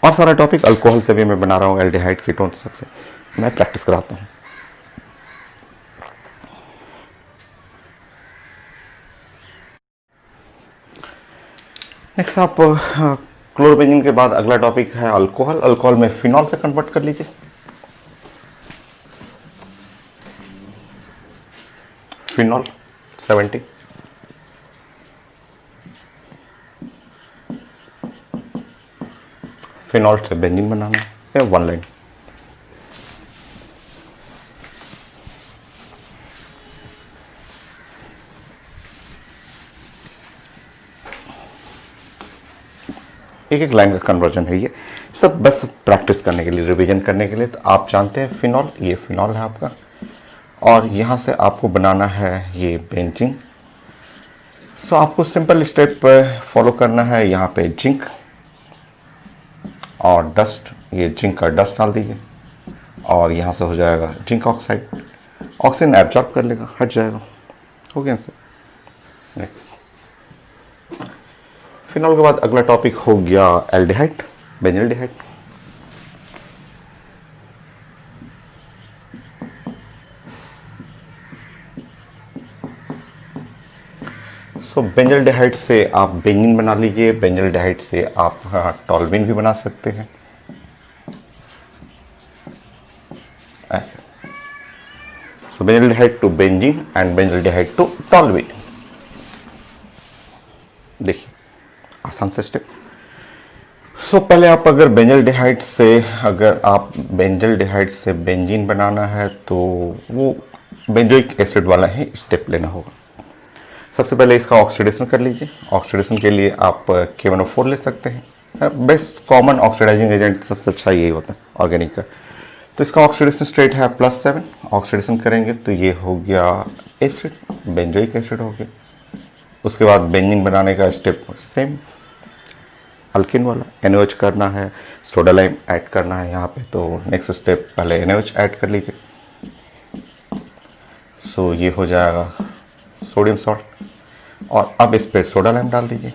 S1: और सारा टॉपिक अल्कोहल से भी मैं बना रहा हूँ, एल्डिहाइड, कीटोन, सबसे मैं प्रैक्टिस कराता हूँ। नेक्स्ट आप क्लोरोबेंजीन के बाद अगला टॉपिक है अल्कोहल। अल्कोहल में फिनॉल से कन्वर्ट कर लीजिए। फिनॉल 70, फिनॉल से बेंजीन बनाना है, 1 लाइन। एक लाइन का कन्वर्जन है, ये सब बस प्रैक्टिस करने के लिए, रिवीजन करने के लिए। तो आप जानते हैं फिनॉल, ये फिनॉल है आपका, और यहाँ से आपको बनाना है ये बेंजीन। सो आपको सिंपल स्टेप फॉलो करना है। यहाँ पे जिंक और डस्ट, ये जिंक का डस्ट डाल दीजिए और यहाँ से हो जाएगा जिंक ऑक्साइड, ऑक्सीजन एब्जॉर्ब कर लेगा, हट जाएगा, हो गया सर। नेक्स्ट फिनॉल के बाद अगला टॉपिक हो गया एल्डिहाइड, बेंजल्डिहाइड। सो बेंजल्डिहाइड से आप बेंजीन बना लीजिए, बेंजल्डिहाइड से आप टॉल्विन भी बना सकते हैं, ऐसे। So benzaldehyde to benzene and benzaldehyde to toluene. देखिए आसान से स्टेप। सो पहले आप अगर बेंजल्डिहाइड से बेंजीन बनाना है तो वो बेंजोइक एसिड वाला ही स्टेप लेना होगा। सबसे पहले इसका ऑक्सीडेशन कर लीजिए। ऑक्सीडेशन के लिए आप K1O4 ले सकते हैं, बेस्ट कॉमन ऑक्सीडाइजिंग एजेंट सबसे अच्छा यही होता है ऑर्गेनिक का। तो इसका ऑक्सीडेशन स्टेट है +7, ऑक्सीडेशन करेंगे तो ये हो गया एसिड, बेंजोइक एसिड हो गया। उसके बाद बेंजीन बनाने का स्टेप सेम अल्किन वाला, NaOH करना है, सोडा लाइम ऐड करना है यहाँ पे। तो नेक्स्ट स्टेप पहले NaOH ऐड कर लीजिए। सो ये हो जाएगा सोडियम सॉल्ट और अब इस पर सोडा लाइम डाल दीजिए।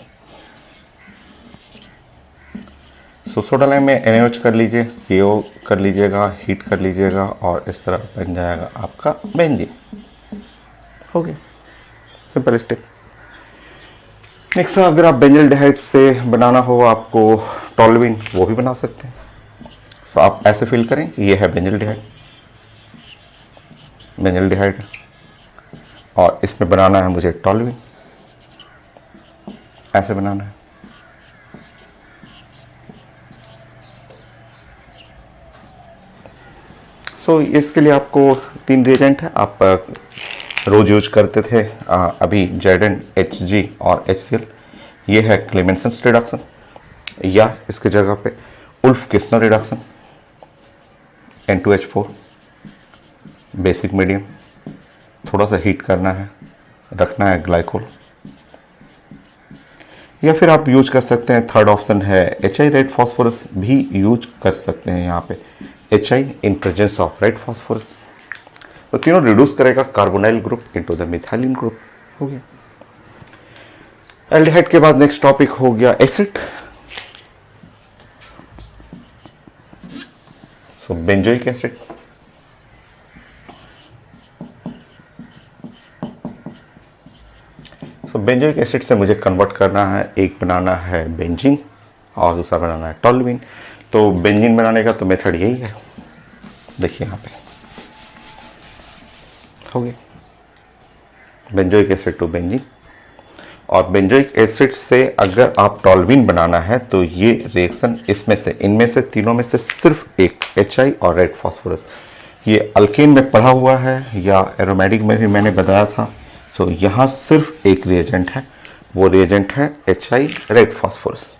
S1: सो सोडा लाइम में NaOH कर लीजिए, CO कर लीजिएगा, हीट कर लीजिएगा और इस तरह बन जाएगा आपका बेंजीन। हो गया, सिंपल स्टेप। नेक्स्ट अगर आप बेंजल्डिहाइड से बनाना हो आपको टॉल्यूइन, वो भी बना सकते हैं। सो आप ऐसे फील करें कि ये है बेंजल्डिहाइड और इसमें बनाना है मुझे टॉल्यूइन, ऐसे बनाना है। सो इसके लिए आपको 3 रिएजेंट है, आप रोज यूज करते थे अभी Zn, Hg और HCl। ये है क्लेमेंसन रिडक्शन या इसके जगह पे Wolff Kishner reduction, N2H4 basic medium, थोड़ा सा हीट करना है, रखना है ग्लाइकोल। या फिर आप यूज कर सकते हैं, थर्ड ऑप्शन है HI रेड फॉस्फोरस भी यूज कर सकते हैं यहाँ पे, HI in presence of red phosphorus. तो तीनों रिड्यूस करेगा carbonyl group into the methylene group. हो गया एल्डिहाइड के बाद नेक्स्ट टॉपिक हो गया एसिड। सो बेंजोइक एसिड, सो बेंजोइक एसिड से मुझे कन्वर्ट करना है, एक बनाना है बेंजीन और दूसरा बनाना है टॉल्यूइन। तो बेंजीन बनाने का तो मेथड यही है, देखिए यहाँ पे हो गया बेंजोइक एसिड टू बेंजीन। और बेंजोइक एसिड से अगर आप टॉल्यूइन बनाना है तो ये रिएक्शन इसमें से, इनमें से तीनों में से सिर्फ एक HI और रेड फॉस्फोरस, ये अल्केन में पढ़ा हुआ है या एरोमेटिक में भी मैंने बताया था। सो यहाँ सिर्फ एक रिएजेंट है, वो रिएजेंट है HI रेड फॉस्फोरस।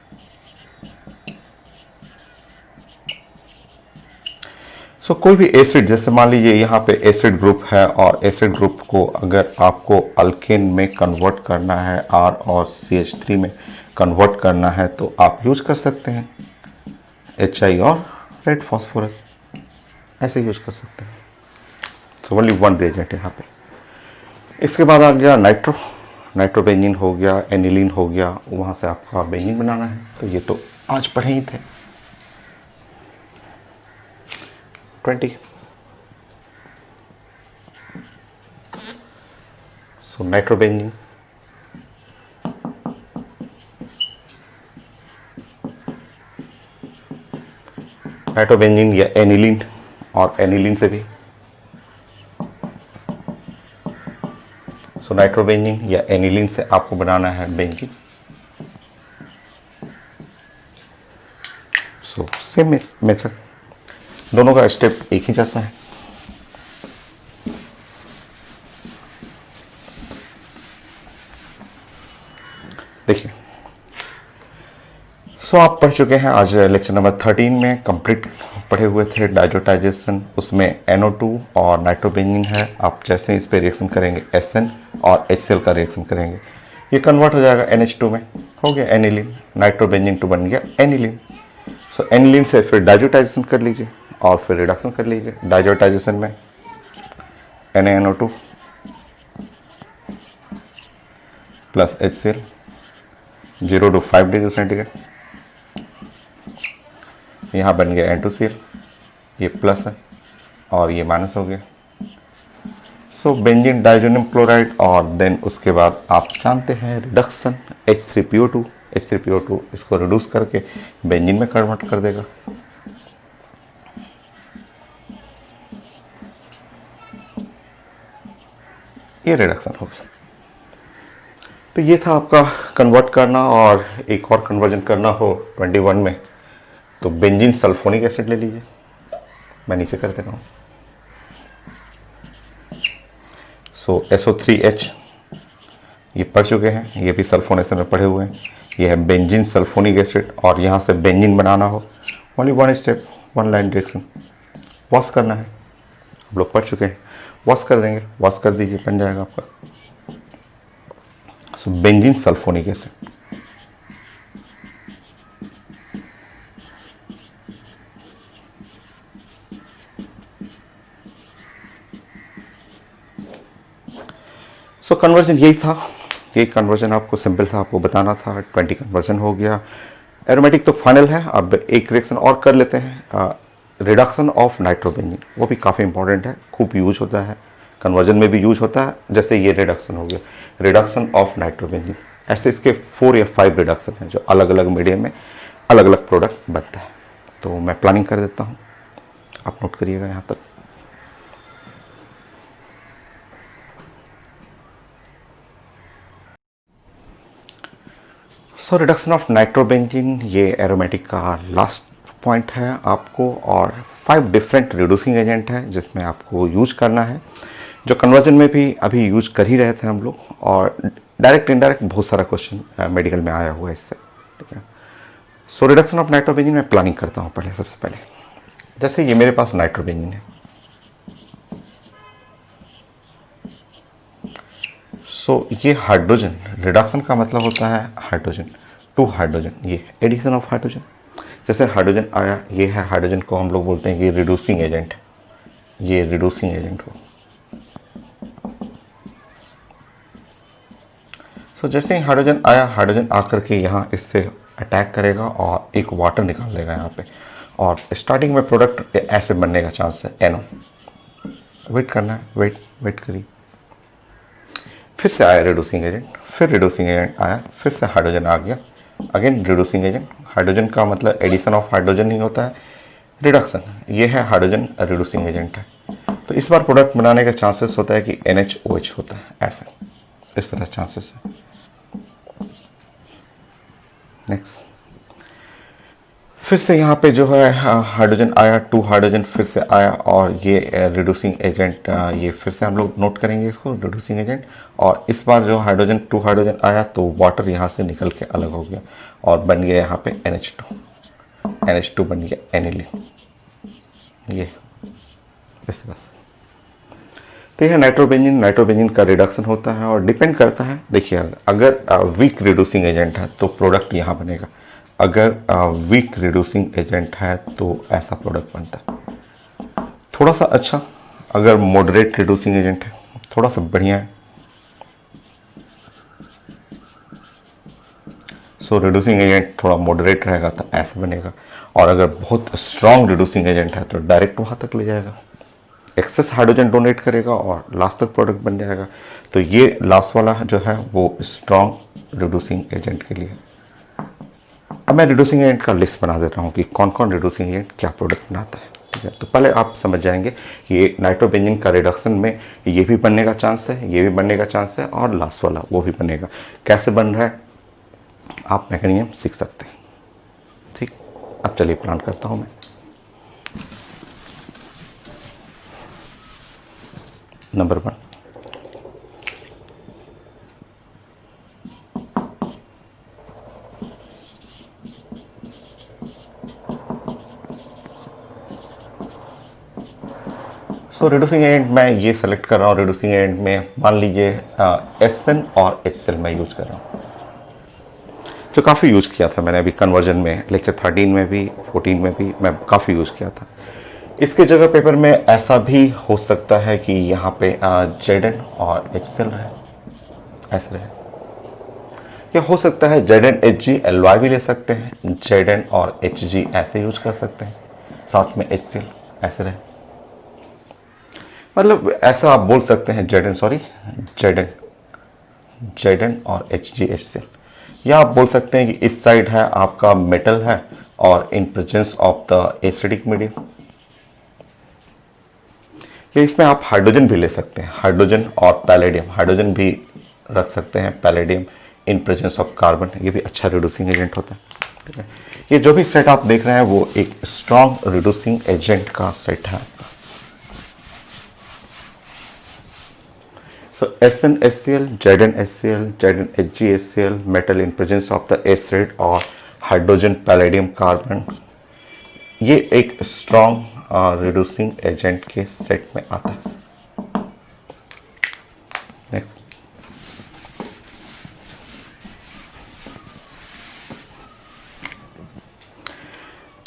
S1: सो कोई भी एसिड, जैसे मान लीजिए यहाँ पे एसिड ग्रुप है और एसिड ग्रुप को अगर आपको अल्केन में कन्वर्ट करना है, R और CH3 में कन्वर्ट करना है, तो आप यूज कर सकते हैं HI और रेड फॉस्फोरस, ऐसे यूज कर सकते हैं। सो ओनली वन रिएजेंट है यहाँ पे। इसके बाद आ गया नाइट्रोबेंजीन हो गया, एनिलीन हो गया, वहाँ से आपका बेंजीन बनाना है। तो ये तो आज पढ़े ही थे 20। सो नाइट्रोबेंजीन, या एनिलीन, और एनिलीन से भी नाइट्रोबेंजीन या एनिलीन से आपको बनाना है बेंजीन। सो सेम मेथड, दोनों का स्टेप एक ही जैसा है। देखिए, सो आप पढ़ चुके हैं आज लेक्चर नंबर 13 में कंप्लीट पढ़े हुए थे डाइजोटाइजेशन, उसमें NO2 और नाइट्रोबेंजीन है। आप जैसे इस पे रिएक्शन करेंगे SN और HCl का रिएक्शन करेंगे, ये कन्वर्ट हो जाएगा NH2 में, हो गया एनिलीन, नाइट्रोबेंजीन 2 बन गया एनिलीन। सो एनिलीन से फिर डाइजोटाइजेशन कर लीजिए और फिर रिडक्शन कर लीजिए। डाइजोटाइजेशन में NaNO2 plus HCl 0 to 5 degree centigrade, यहाँ बन गया N2Cl, ये प्लस है और ये माइनस हो गया। सो बेंजीन डाइजोनियम क्लोराइड, और देन उसके बाद आप जानते हैं रिडक्शन H3PO2 इसको रिड्यूस करके बेंजीन में कन्वर्ट कर देगा। ये रिडक्शन हो गया। तो ये था आपका कन्वर्ट करना, और एक और कन्वर्जन करना हो 21 में तो बेंजीन सल्फोनिक एसिड ले लीजिए, मैं नीचे कर दे रहा हूँ। सो SO3H ये पढ़ चुके हैं, ये भी सल्फोनेशन में पढ़े हुए हैं। ये है बेंजीन सल्फोनिक एसिड, और यहाँ से बेंजीन बनाना हो, only one step, one line reaction, wash करना है। आप लोग पढ़ चुके हैं, वॉश कर देंगे, वॉश कर दीजिए, बन जाएगा आपका। So benzene sulphonic acid. So conversion यही था, यही कन्वर्जन आपको सिंपल था, आपको बताना था। 20 कन्वर्जन हो गया। एरोमेटिक तो फाइनल है। अब एक रिएक्शन और कर लेते हैं, रिडक्शन ऑफ नाइट्रोबेंजीन, वो भी काफ़ी इंपॉर्टेंट है, खूब यूज होता है, कन्वर्जन में भी यूज होता है। जैसे ये रिडक्शन हो गया, रिडक्शन ऑफ नाइट्रोबेंजीन, ऐसे इसके 4 या 5 रिडक्शन हैं जो अलग अलग मीडियम में अलग अलग प्रोडक्ट बनता है। तो मैं प्लानिंग कर देता हूँ, आप नोट करिएगा यहाँ तक। सो रिडक्शन ऑफ नाइट्रोबेंजीन ये एरोमेटिक का लास्ट पॉइंट है आपको, और 5 डिफरेंट रिड्यूसिंग एजेंट है जिसमें आपको यूज करना है, जो कन्वर्जन में भी अभी यूज कर ही रहे थे हम लोग, और डायरेक्ट इनडायरेक्ट बहुत सारा क्वेश्चन मेडिकल में आया हुआ है इससे, ठीक है। सो रिडक्शन ऑफ नाइट्रोबेंजीन मैं प्लानिंग करता हूँ पहले, सबसे पहले जैसे ये मेरे पास नाइट्रोबेंजीन है। सो ये हाइड्रोजन, रिडक्शन का मतलब होता है हाइड्रोजन टू हाइड्रोजन, ये एडिशन ऑफ हाइड्रोजन। जैसे हाइड्रोजन आया, ये है हाइड्रोजन को हम लोग बोलते हैं कि रिड्यूसिंग एजेंट है, ये रिड्यूसिंग एजेंट हो। सो जैसे ही हाइड्रोजन आया, हाइड्रोजन आकर के यहाँ इससे अटैक करेगा और एक वाटर निकाल देगा यहाँ पे, और स्टार्टिंग में प्रोडक्ट ऐसे बनने का चांस है NO। वेट करना है, वेट करिए। फिर से आया रिड्यूसिंग एजेंट, फिर रिड्यूसिंग एजेंट आया, फिर से हाइड्रोजन आ गया, अगेन रिड्यूसिंग एजेंट। हाइड्रोजन का मतलब एडिशन ऑफ हाइड्रोजन ही होता है, रिडक्शन, ये है हाइड्रोजन रिड्यूसिंग एजेंट है। तो इस बार प्रोडक्ट बनाने का चांसेस होता है कि NHOH होता है, ऐसे इस तरह चांसेस है। नेक्स्ट, फिर से यहाँ पे जो है हाइड्रोजन आया, 2 हाइड्रोजन फिर से आया, और ये रिड्यूसिंग एजेंट, ये फिर से हम लोग नोट करेंगे इसको, रिड्यूसिंग एजेंट। और इस बार जो हाइड्रोजन 2 हाइड्रोजन आया तो वाटर यहाँ से निकल के अलग हो गया और बन गया यहाँ पे NH2 बन गया aniline, ये इस तरह से। तो यह नाइट्रोबेंजीन का रिडक्शन होता है, और डिपेंड करता है, देखिए अगर वीक रिड्यूसिंग एजेंट है तो प्रोडक्ट यहाँ बनेगा, अगर वीक रिड्यूसिंग एजेंट है तो ऐसा प्रोडक्ट बनता है। थोड़ा सा अच्छा, अगर मॉडरेट रिड्यूसिंग एजेंट है थोड़ा सा बढ़िया है। सो रिड्यूसिंग एजेंट थोड़ा मॉडरेट रहेगा तो ऐसा बनेगा, और अगर बहुत स्ट्रॉन्ग रिड्यूसिंग एजेंट है तो डायरेक्ट वहाँ तक ले जाएगा, एक्सेस हाइड्रोजन डोनेट करेगा और लास्ट तक प्रोडक्ट बन जाएगा। तो ये लास्ट वाला जो है वो स्ट्रॉन्ग रिड्यूसिंग एजेंट के लिए। अब मैं रिड्यूसिंग एजेंट का लिस्ट बना देता हूँ कि कौन कौन रिड्यूसिंग एजेंट क्या प्रोडक्ट बनाता है, ठीक है। तो पहले आप समझ जाएंगे कि ये नाइट्रोबेंजीन का रिडक्शन में ये भी बनने का चांस है, ये भी बनने का चांस है, और लास्ट वाला वो भी बनेगा। कैसे बन रहा है आप मैकेनिज्म सीख सकते हैं, ठीक। अब चलिए प्लान करता हूँ मैं। नंबर 1, सो रिड्यूसिंग एजेंट मैं ये सेलेक्ट कर रहा हूँ। रिड्यूसिंग एजेंट में मान लीजिए SN और HCl मैं यूज कर रहा हूँ, जो काफ़ी यूज किया था मैंने अभी कन्वर्जन में, लेक्चर 13 में भी 14 में भी मैं काफ़ी यूज किया था। इसके जगह पेपर में ऐसा भी हो सकता है कि यहाँ पे Zn और HCl रहे, ऐसे रहे, या हो सकता है Zn HgLy भी ले सकते हैं, Zn और Hg ऐसे यूज कर सकते हैं, साथ में HCl ऐसे रहे। मतलब ऐसा आप बोल सकते हैं Zn और Hg HCl, या आप बोल सकते हैं कि इस साइड है आपका मेटल है और in presence of the acidic medium, या इसमें आप हाइड्रोजन भी ले सकते हैं, हाइड्रोजन और पैलेडियम, हाइड्रोजन भी रख सकते हैं, palladium in presence of carbon, ये भी अच्छा रिड्यूसिंग एजेंट होता है, ठीक है। ये जो भी सेट आप देख रहे हैं वो एक स्ट्रॉन्ग रिड्यूसिंग एजेंट का सेट है। So SnHCl, ZnHCl, ZnHgHCl, metal in presence of the acid और हाइड्रोजन पैलेडियम कार्बन, ये एक स्ट्रॉन्ग रिड्यूसिंग एजेंट के सेट में आता है। नेक्स्ट,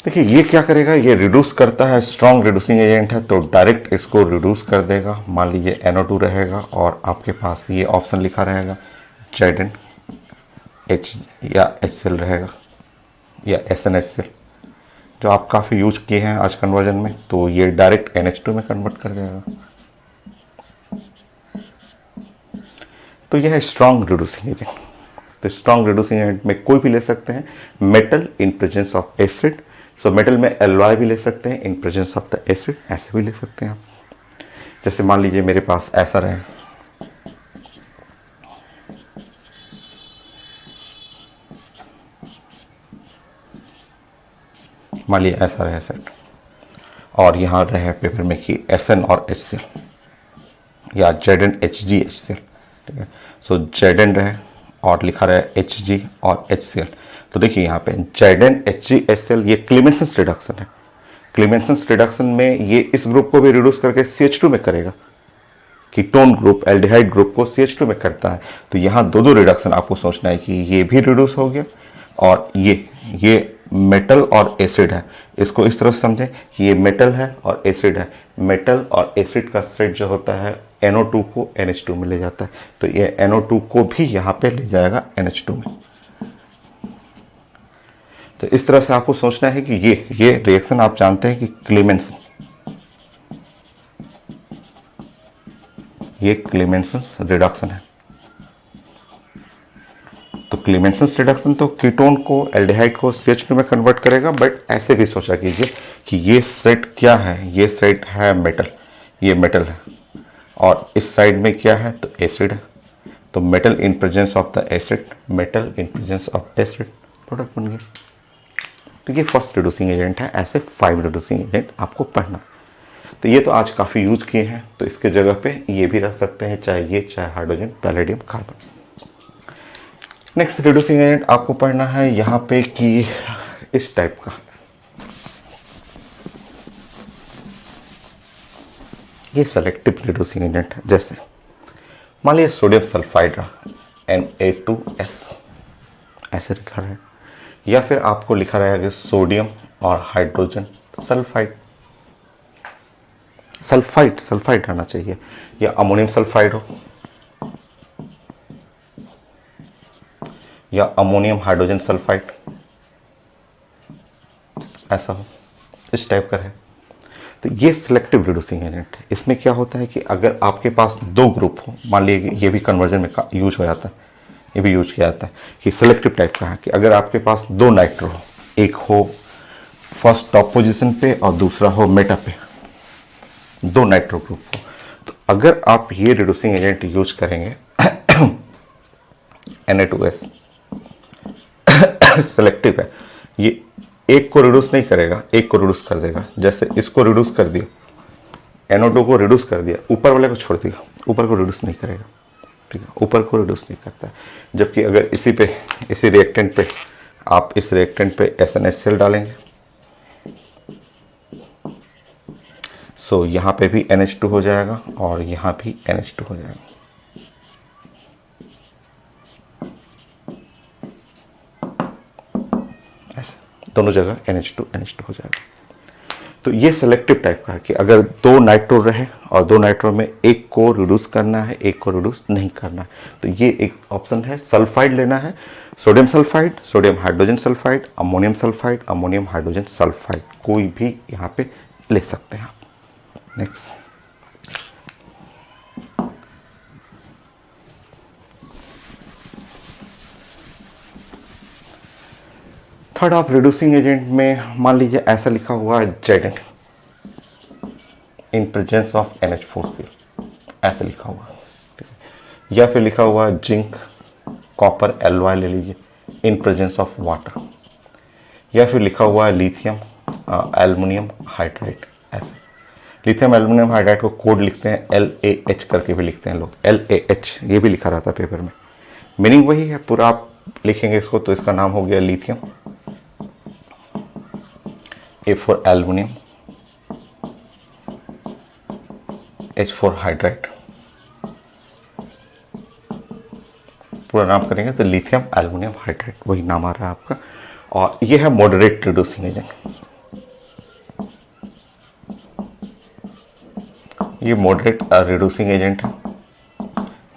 S1: देखिए ये क्या करेगा, ये रिड्यूस करता है, स्ट्रॉन्ग रिड्यूसिंग एजेंट है तो डायरेक्ट इसको रिड्यूस कर देगा। मान लीजिए NO2 रहेगा और आपके पास ये ऑप्शन लिखा रहेगा ZnH या HCl रहेगा या SnHCl, जो आप काफ़ी यूज किए हैं आज कन्वर्जन में, तो ये डायरेक्ट NH2 में कन्वर्ट कर देगा। तो यह है स्ट्रॉन्ग रिड्यूसिंग एजेंट। तो स्ट्रॉन्ग रिड्यूसिंग एजेंट में कोई भी ले सकते हैं, metal in presence of acid. So metal में एलॉय भी ले सकते हैं in presence of the acid, ऐसे भी ले सकते हैं आप। जैसे मान लीजिए मेरे पास ऐसा रहे, मान लीजिए ऐसा रहे सेट, और यहाँ रहे पेपर में कि Sn और HCl या ZnHgHCl, ठीक है। सो Zn रहे और लिखा रहे Hg और HCl। तो देखिए यहाँ पे ZnHgHCl ये क्लीमेंसन्स रिडक्शन है। क्लीमेंसन्स रिडक्शन में ये इस ग्रुप को भी रिड्यूस करके CH2 में करेगा, कीटोन ग्रुप एल्डिहाइड ग्रुप को CH2 में करता है। तो यहाँ दो रिडक्शन आपको सोचना है कि ये भी रिड्यूस हो गया और ये मेटल और एसिड है। इसको इस तरह समझें कि ये मेटल है और एसिड है। मेटल और एसिड का सेट जो होता है NO2 को NH2 में ले जाता है, तो ये NO2 को भी यहाँ पे ले जाएगा NH2 में। तो इस तरह से आपको सोचना है कि ये रिएक्शन आप जानते हैं कि क्लीमेंसन, ये क्लीमेंसन्स रिडक्शन है। तो क्लीमेंसन्स रिडक्शन तो कीटोन को एल्डिहाइड को CH2 में कन्वर्ट करेगा, बट ऐसे भी सोचा कीजिए कि ये सेट क्या है, ये सेट है मेटल, ये मेटल है और इस साइड में क्या है तो एसिड है। तो metal in presence of the acid, metal in presence of acid, product बन गया। तो ये फर्स्ट रिड्यूसिंग एजेंट है। ऐसे 5 रिड्यूसिंग एजेंट आपको पढ़ना। तो ये तो आज काफ़ी यूज किए हैं, तो इसके जगह पे ये भी रख सकते हैं, चाहे ये चाहे hydrogen palladium carbon. Next reducing agent आपको पढ़ना है यहाँ पे कि इस टाइप का, ये सेलेक्टिव रिड्यूसिंग एजेंट है। जैसे मान लीजिए सोडियम सल्फाइड रहा Na2S, ऐसे लिखा है, या फिर आपको लिखा रहेगा कि सोडियम और हाइड्रोजन सल्फाइड, सल्फाइड रहना चाहिए, या अमोनियम सल्फाइड हो या अमोनियम हाइड्रोजन सल्फाइड, ऐसा हो, इस टाइप का है। तो ये सिलेक्टिव रिड्यूसिंग एजेंट है। इसमें क्या होता है कि अगर आपके पास 2 ग्रुप हो, मान लीजिए ये भी कन्वर्जन में यूज हो जाता है, ये भी यूज किया जाता है कि सिलेक्टिव टाइप का है कि अगर आपके पास 2 नाइट्रो हो, एक हो फर्स्ट टॉप पोजीशन पे और दूसरा हो मेटा पे, 2 नाइट्रो ग्रुप हो, तो अगर आप ये रिड्यूसिंग एजेंट यूज करेंगे Na2S सिलेक्टिव है, ये एक को रिड्यूस नहीं करेगा, एक को रिड्यूस कर देगा। जैसे इसको रिड्यूस कर दिया, NO2 को रिड्यूस कर दिया, ऊपर वाले को छोड़ दिया, ऊपर को रिड्यूस नहीं करेगा, ठीक है, ऊपर को रिड्यूस नहीं करता है। जबकि अगर इसी रिएक्टेंट पे आप इस रिएक्टेंट पे SnHCl डालेंगे, सो यहाँ पे भी NH2 हो जाएगा और यहाँ भी NH2 हो जाएगा। ऐसे दोनों जगह NH2 हो जाएगा। तो ये सेलेक्टिव टाइप का है कि अगर 2 नाइट्रो रहे और 2 नाइट्रो में एक को रिड्यूस करना है, एक को रिड्यूस नहीं करना है, तो ये एक ऑप्शन है। सल्फाइड लेना है, sodium sulphide, sodium hydrogen sulphide, ammonium sulphide, ammonium hydrogen sulphide, कोई भी यहाँ पे ले सकते हैं आप। Next, third of reducing agent में मान लीजिए ऐसा लिखा हुआ है Zn in presence of NH4Cl, ऐसे लिखा हुआ है, ठीक है। या फिर लिखा हुआ है जिंक कॉपर एलॉय ले लीजिए इन प्रेजेंस ऑफ वाटर, या फिर लिखा हुआ है लिथियम एल्युमिनियम हाइड्राइड, ऐसे। लिथियम एल्युमिनियम हाइड्राइड को कोड लिखते हैं LAH करके भी लिखते हैं लोग, LAH ये भी लिखा रहता है पेपर में, मीनिंग वही है पूरा। आप लिखेंगे इसको तो इसका नाम हो गया lithium, A for aluminium, H for hydride, पूरा नाम करेंगे तो लिथियम एल्युमिनियम हाइड्राइड, वही नाम आ रहा है आपका। और ये है मॉडरेट रिड्यूसिंग एजेंट। ये मॉडरेट रिड्यूसिंग एजेंट है,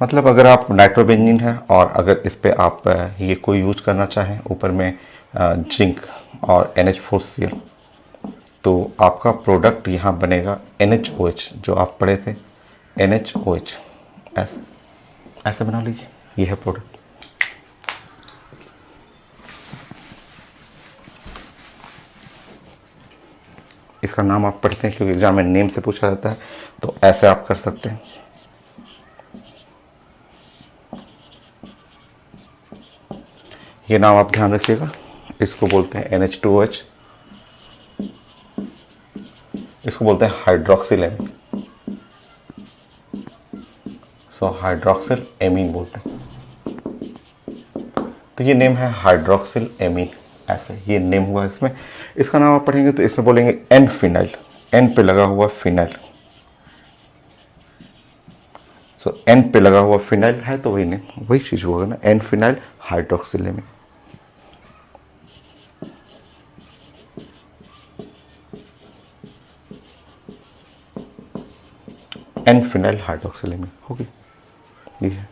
S1: मतलब अगर आप नाइट्रोबेंजीन है और अगर इस पे आप ये कोई यूज करना चाहें ऊपर में जिंक और NH4Cl, तो आपका प्रोडक्ट यहाँ बनेगा NHOH, जो आप पढ़े थे NHOH, ऐसे ऐसे बना लीजिए, ये है प्रोडक्ट। इसका नाम आप पढ़ते हैं क्योंकि एग्जाम में नेम से पूछा जाता है, तो ऐसे आप कर सकते हैं। ये नाम आप ध्यान रखिएगा, इसको बोलते हैं NH2OH, इसको बोलते हैं हाइड्रोक्सिल एमीन, सो हाइड्रोक्सिल एमीन बोलते हैं। तो ये नेम है हाइड्रोक्सिल एमीन, ऐसे ये नेम हुआ इसमें। इसका नाम आप पढ़ेंगे तो इसमें बोलेंगे एन फिनाइल, एन पे लगा हुआ फिनाइल, सो एन पे लगा हुआ फिनाइल है तो वही नेम, वही चीज होगा ना, एन फिनाइल हाइड्रोक्सिलेमिन। एन फिनाइल हाइड्रोक्सिलेमिन होगी, ये है।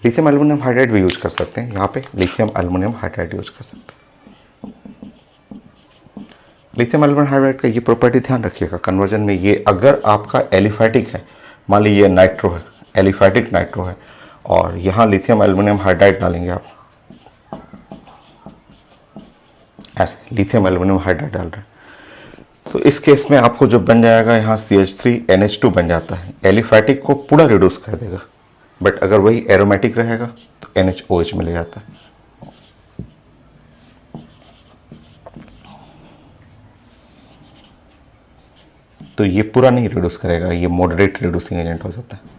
S1: लिथियम एल्युमिनियम हाइड्राइड भी यूज कर सकते हैं, यहाँ पे लिथियम एल्युमिनियम हाइड्राइड यूज कर सकते हैं। लिथियम एल्युमिनियम हाइड्राइड का ये प्रॉपर्टी ध्यान रखिएगा कन्वर्जन में, ये अगर आपका एलिफैटिक है, मान लीजिए नाइट्रो है, एलिफैटिक नाइट्रो है, और यहाँ लिथियम एल्युमिनियम हाइड्राइड डालेंगे आप, ऐसे लिथियम एल्युमिनियम हाइड्राइड डाल रहे हैं, तो इस केस में आपको जो बन जाएगा यहाँ CH3NH2 बन जाता है, एलिफैटिक को पूरा रिड्यूस कर देगा, बट अगर वही एरोमेटिक रहेगा तो NHOH मिल जाता है। तो ये पूरा नहीं रिड्यूस करेगा, ये मॉडरेट रिड्यूसिंग एजेंट हो जाता है।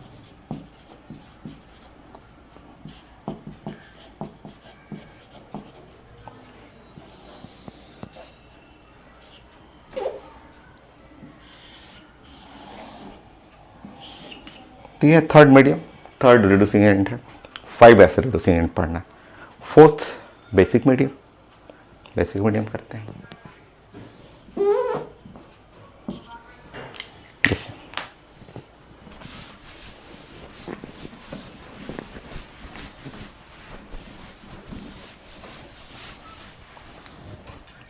S1: तो ये third medium, third reducing agent है। 5 ऐसे रिड्यूसिंग एजेंट पढ़ना है। Fourth basic medium, basic medium करते हैं। देखिए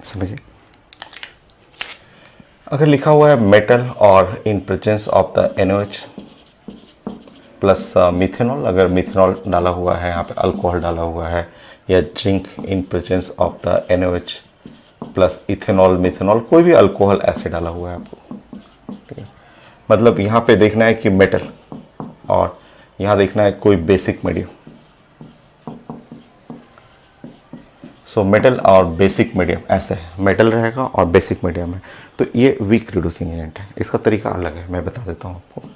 S1: समझिए, अगर लिखा हुआ है मेटल और in presence of the NOH plus methanol, अगर मिथेनॉल डाला हुआ है, यहाँ पे अल्कोहल डाला हुआ है, या zinc in presence of the NOH plus ethanol, methanol, कोई भी अल्कोहल ऐसे डाला हुआ है आपको, ठीक है। मतलब यहाँ पे देखना है कि मेटल, और यहाँ देखना है कोई बेसिक मीडियम। सो मेटल और बेसिक मीडियम ऐसे है, मेटल रहेगा और बेसिक मीडियम है, तो ये वीक रिड्यूसिंग एजेंट है। इसका तरीका अलग है, मैं बता देता हूँ आपको।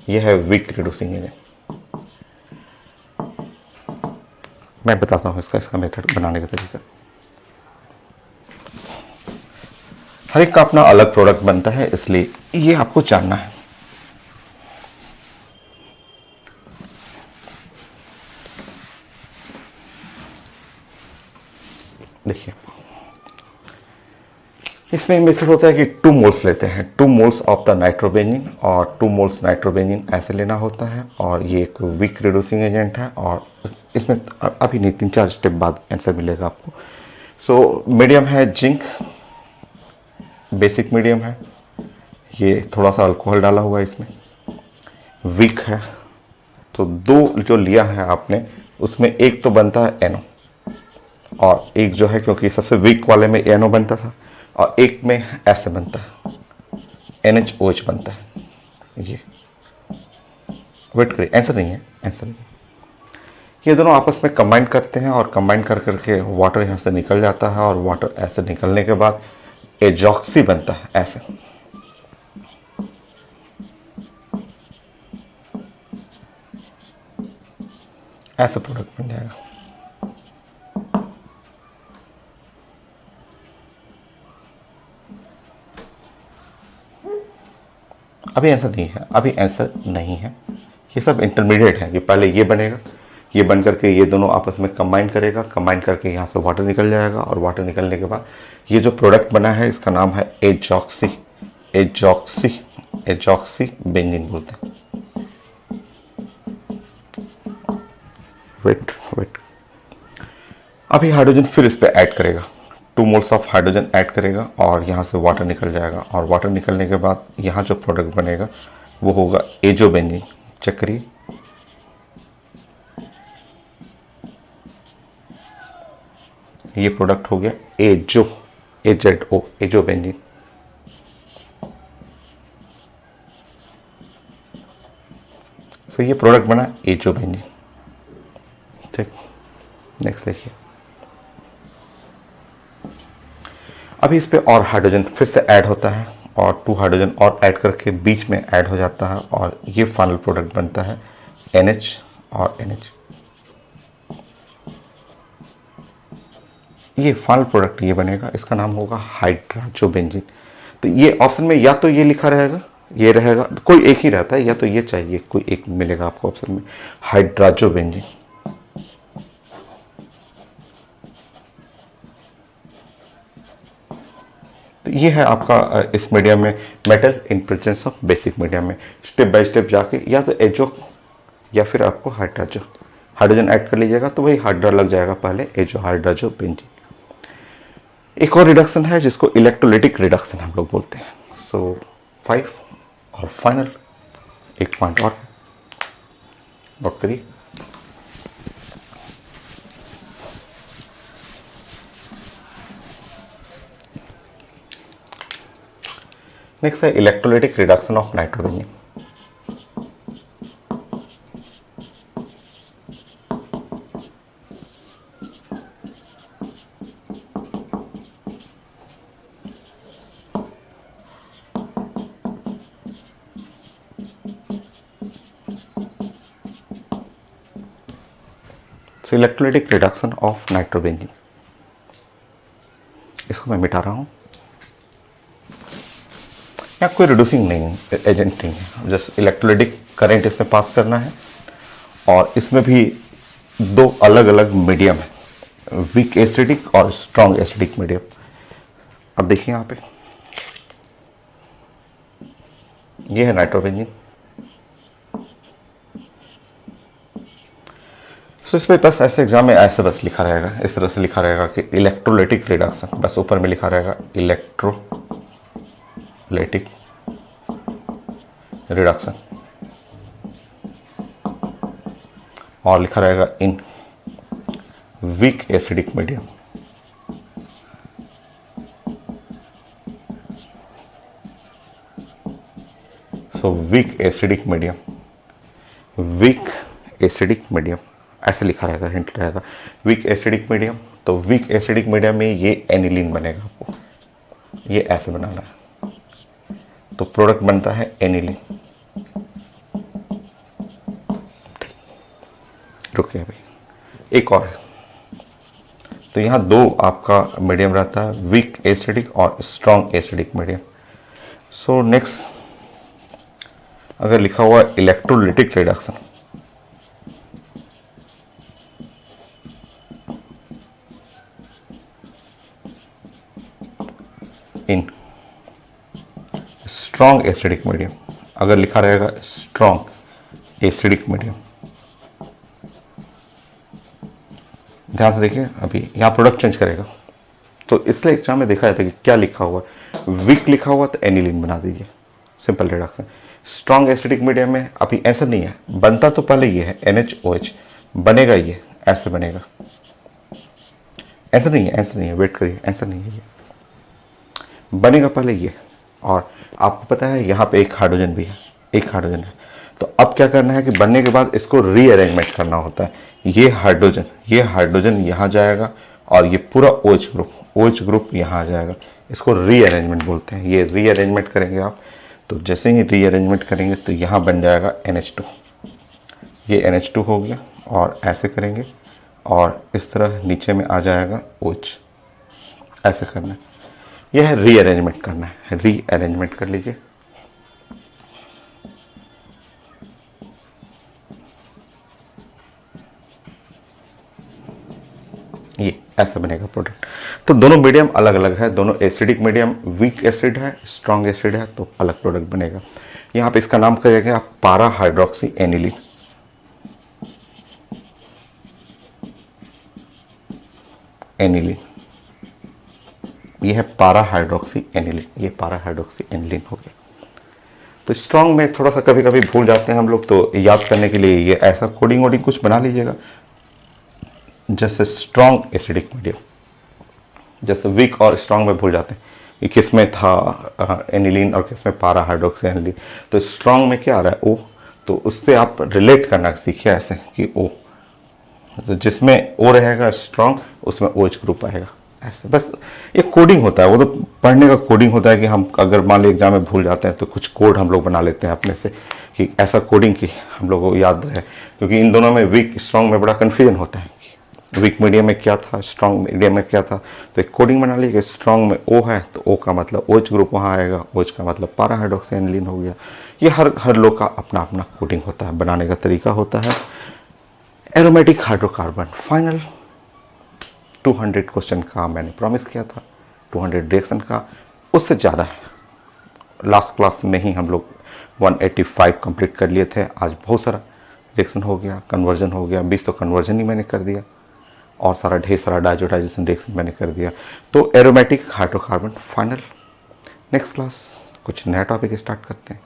S1: ये है वीक रिड्यूसिंग एजेंट, मैं बताता हूँ इसका मेथड बनाने का तरीका। हर एक का अपना अलग प्रोडक्ट बनता है, इसलिए ये आपको जानना है। देखिए इसमें मेथड होता है कि 2 मोल्स लेते हैं, 2 मोल्स ऑफ द नाइट्रोबेंजीन और 2 मोल्स नाइट्रोबेंजीन ऐसे लेना होता है, और ये एक वीक रिड्यूसिंग एजेंट है, और इसमें अभी नहीं 3-4 स्टेप बाद आंसर मिलेगा आपको। सो मीडियम है जिंक, बेसिक मीडियम है, ये थोड़ा सा अल्कोहल डाला हुआ है इसमें, वीक है। तो 2 जो लिया है आपने उसमें एक तो बनता है NO, और एक जो है क्योंकि सबसे वीक वाले में NO बनता था, और एक में ऐसे बनता है NHOH बनता है। ये वेट करिए, आंसर नहीं है, आंसर नहीं। ये दोनों आपस में कंबाइन करते हैं, और कंबाइन कर करके वाटर यहाँ से निकल जाता है, और वाटर ऐसे निकलने के बाद एजॉक्सी बनता है ऐसे। ऐसा प्रोडक्ट बन जाएगा। अभी आंसर नहीं है, अभी आंसर नहीं है, ये सब इंटरमीडिएट है। कि पहले ये बनेगा, ये बन करके ये दोनों आपस में कंबाइन करेगा, कंबाइन करके यहाँ से वाटर निकल जाएगा, और वाटर निकलने के बाद ये जो प्रोडक्ट बना है इसका नाम है एजॉक्सी, एजॉक्सी, एजॉक्सी बेंजीन बोलते हैं। वेट वेट, अभी हाइड्रोजन फिर इस पे ऐड करेगा, 2 मोल्स ऑफ हाइड्रोजन ऐड करेगा, और यहाँ से वाटर निकल जाएगा, और वाटर निकलने के बाद यहाँ जो प्रोडक्ट बनेगा वो होगा एजोबेंजीन। चेक करिए, ये प्रोडक्ट हो गया एजो, एजेडओ, एजोबेंजीन। तो ये प्रोडक्ट बना एजोबेंजीन। ठीक, नेक्स्ट देखिए, अभी इस पे और हाइड्रोजन फिर से ऐड होता है, और 2 हाइड्रोजन और ऐड करके बीच में ऐड हो जाता है, और ये फाइनल प्रोडक्ट बनता है NH और NH। ये फाइनल प्रोडक्ट ये बनेगा, इसका नाम होगा हाइड्राजोबेंजीन। तो ये ऑप्शन में या तो ये लिखा रहेगा, ये रहेगा, कोई एक ही रहता है, या तो ये चाहिए, कोई एक मिलेगा आपको ऑप्शन में, हाइड्राजोबेंजीन। तो ये है आपका इस मीडियम में metal in presence of basic medium में। स्टेप बाय स्टेप जाके या तो एजो या फिर आपको हाइड्राजो, हाइड्रोजन ऐड कर लीजिएगा तो वही हाइड्रा लग जाएगा पहले, एजो हाइड्राजो बेंजीन। एक और रिडक्शन है जिसको इलेक्ट्रोलिटिक रिडक्शन हम लोग बोलते हैं। सो 5 और फाइनल एक पॉइंट और नोट करिए। नेक्स्ट है electrolytic reduction of nitrobenzene. So electrolytic reduction of nitrobenzene, इसको मैं मिटा रहा हूं। यहाँ कोई रिड्यूसिंग नहीं एजेंट नहीं है, जस्ट इलेक्ट्रोलिटिक करंट इसमें पास करना है, और इसमें भी 2 अलग अलग मीडियम है, वीक एसिडिक और स्ट्रॉन्ग एसिडिक मीडियम। अब देखिए यहाँ पे ये है नाइट्रोबेंजीन। सो इस पर बस ऐसे एग्जाम में ऐसे बस लिखा रहेगा, इस तरह से लिखा रहेगा कि इलेक्ट्रोलिटिक रिडक्शन, बस ऊपर में लिखा रहेगा इलेक्ट्रोलिटिक रिडक्शन, और लिखा रहेगा in weak acidic medium. So weak acidic medium, weak acidic medium ऐसे लिखा रहेगा, हिंट रहेगा वीक एसिडिक मीडियम। तो वीक एसिडिक मीडियम में ये एनिलीन बनेगा, आपको ये ऐसे बनाना है, तो प्रोडक्ट बनता है एनिलीन। रुकिए अभी एक और है। तो यहाँ 2 आपका मीडियम रहता है, वीक एसिडिक और strong acidic medium. So next अगर लिखा हुआ इलेक्ट्रोलिटिक रिडक्शन, इन स्ट्रॉन्ग एसिडिक मीडियम, अगर लिखा रहेगा स्ट्रॉन्ग एसिडिक मीडियम, ध्यान से देखिए, अभी यहाँ प्रोडक्ट चेंज करेगा, तो इसलिए एग्जाम में देखा जाता है कि क्या लिखा हुआ है। वीक लिखा हुआ तो एनिलीन बना दीजिए, simple reduction. Strong acidic medium में अभी ऐसा नहीं है, बनता तो पहले ये है NaOH, बनेगा ये ऐसे बनेगा, ऐसा नहीं है, ऐसा नहीं है, वेट करिए, ऐसा नहीं है, ये बनेगा पहले ये, और आपको पता है यहाँ पे एक हाइड्रोजन भी है, एक हाइड्रोजन है। तो अब क्या करना है कि बनने के बाद इसको रीअरेंजमेंट करना होता है। ये हाइड्रोजन यहाँ जाएगा, और ये पूरा OH ग्रुप यहाँ आ जाएगा, इसको रीअरेंजमेंट बोलते हैं। ये रीअरेंजमेंट करेंगे आप, तो जैसे ही रीअरेंजमेंट करेंगे तो यहाँ बन जाएगा NH2, ये NH2 हो गया और ऐसे करेंगे और इस तरह नीचे में आ जाएगा OH, ऐसे करना है। यह है रीअरेंजमेंट करना है, रीअरेंजमेंट कर लीजिए। ये ऐसा बनेगा प्रोडक्ट। तो दोनों मीडियम अलग अलग है, दोनों एसिडिक मीडियम, वीक एसिड है, स्ट्रॉन्ग एसिड है, तो अलग प्रोडक्ट बनेगा। यहाँ पे इसका नाम करिएगा पारा हाइड्रोक्सी एनिलीन। एनिलीन, ये है पारा हाइड्रोक्सी एनिलीन, ये पारा हाइड्रोक्सी एनिलीन हो गया। तो स्ट्रॉन्ग में थोड़ा सा कभी कभी भूल जाते हैं हम लोग, तो याद करने के लिए ये ऐसा कोडिंग वोडिंग कुछ बना लीजिएगा, जैसे स्ट्रॉन्ग एसिडिक मीडियम। जैसे वीक और स्ट्रॉन्ग में भूल जाते हैं कि किस में था एनिलीन और किस में पारा हाइड्रोक्सी एनिलीन। तो स्ट्रॉन्ग में क्या आ रहा है ओ, तो उससे आप रिलेट करना सीखिए ऐसे कि ओ, तो जिसमें ओ रहेगा स्ट्रॉन्ग उसमें OH ग्रुप आएगा, ऐसे। बस ये कोडिंग होता है, वो तो पढ़ने का कोडिंग होता है कि हम अगर मान ली एग्जाम में भूल जाते हैं तो कुछ कोड हम लोग बना लेते हैं अपने से कि ऐसा कोडिंग की हम लोगों को याद रहे, क्योंकि इन दोनों में वीक स्ट्रॉन्ग में बड़ा कन्फ्यूजन होता है कि वीक मीडियम में क्या था, स्ट्रॉन्ग मीडियम में क्या था। तो एक कोडिंग बना लीजिए, स्ट्रॉन्ग में O है तो O का मतलब OH ग्रुप वहाँ आएगा, OH का मतलब पारा हाइड्रोक्सी एनिलीन हो गया। ये हर लोग का अपना अपना कोडिंग होता है, बनाने का तरीका होता है। एरोमेटिक हाइड्रोकार्बन फाइनल 200 क्वेश्चन का मैंने प्रॉमिस किया था, 200 रिएक्शन का, उससे ज़्यादा है। लास्ट क्लास में ही हम लोग 185 कंप्लीट कर लिए थे, आज बहुत सारा रिएक्शन हो गया, कन्वर्जन हो गया, 20 तो कन्वर्जन ही मैंने कर दिया और सारा ढेर सारा डाइजोटाइजेशन रिएक्शन मैंने कर दिया। तो aromatic hydrocarbon final. Next class कुछ नया टॉपिक स्टार्ट करते हैं।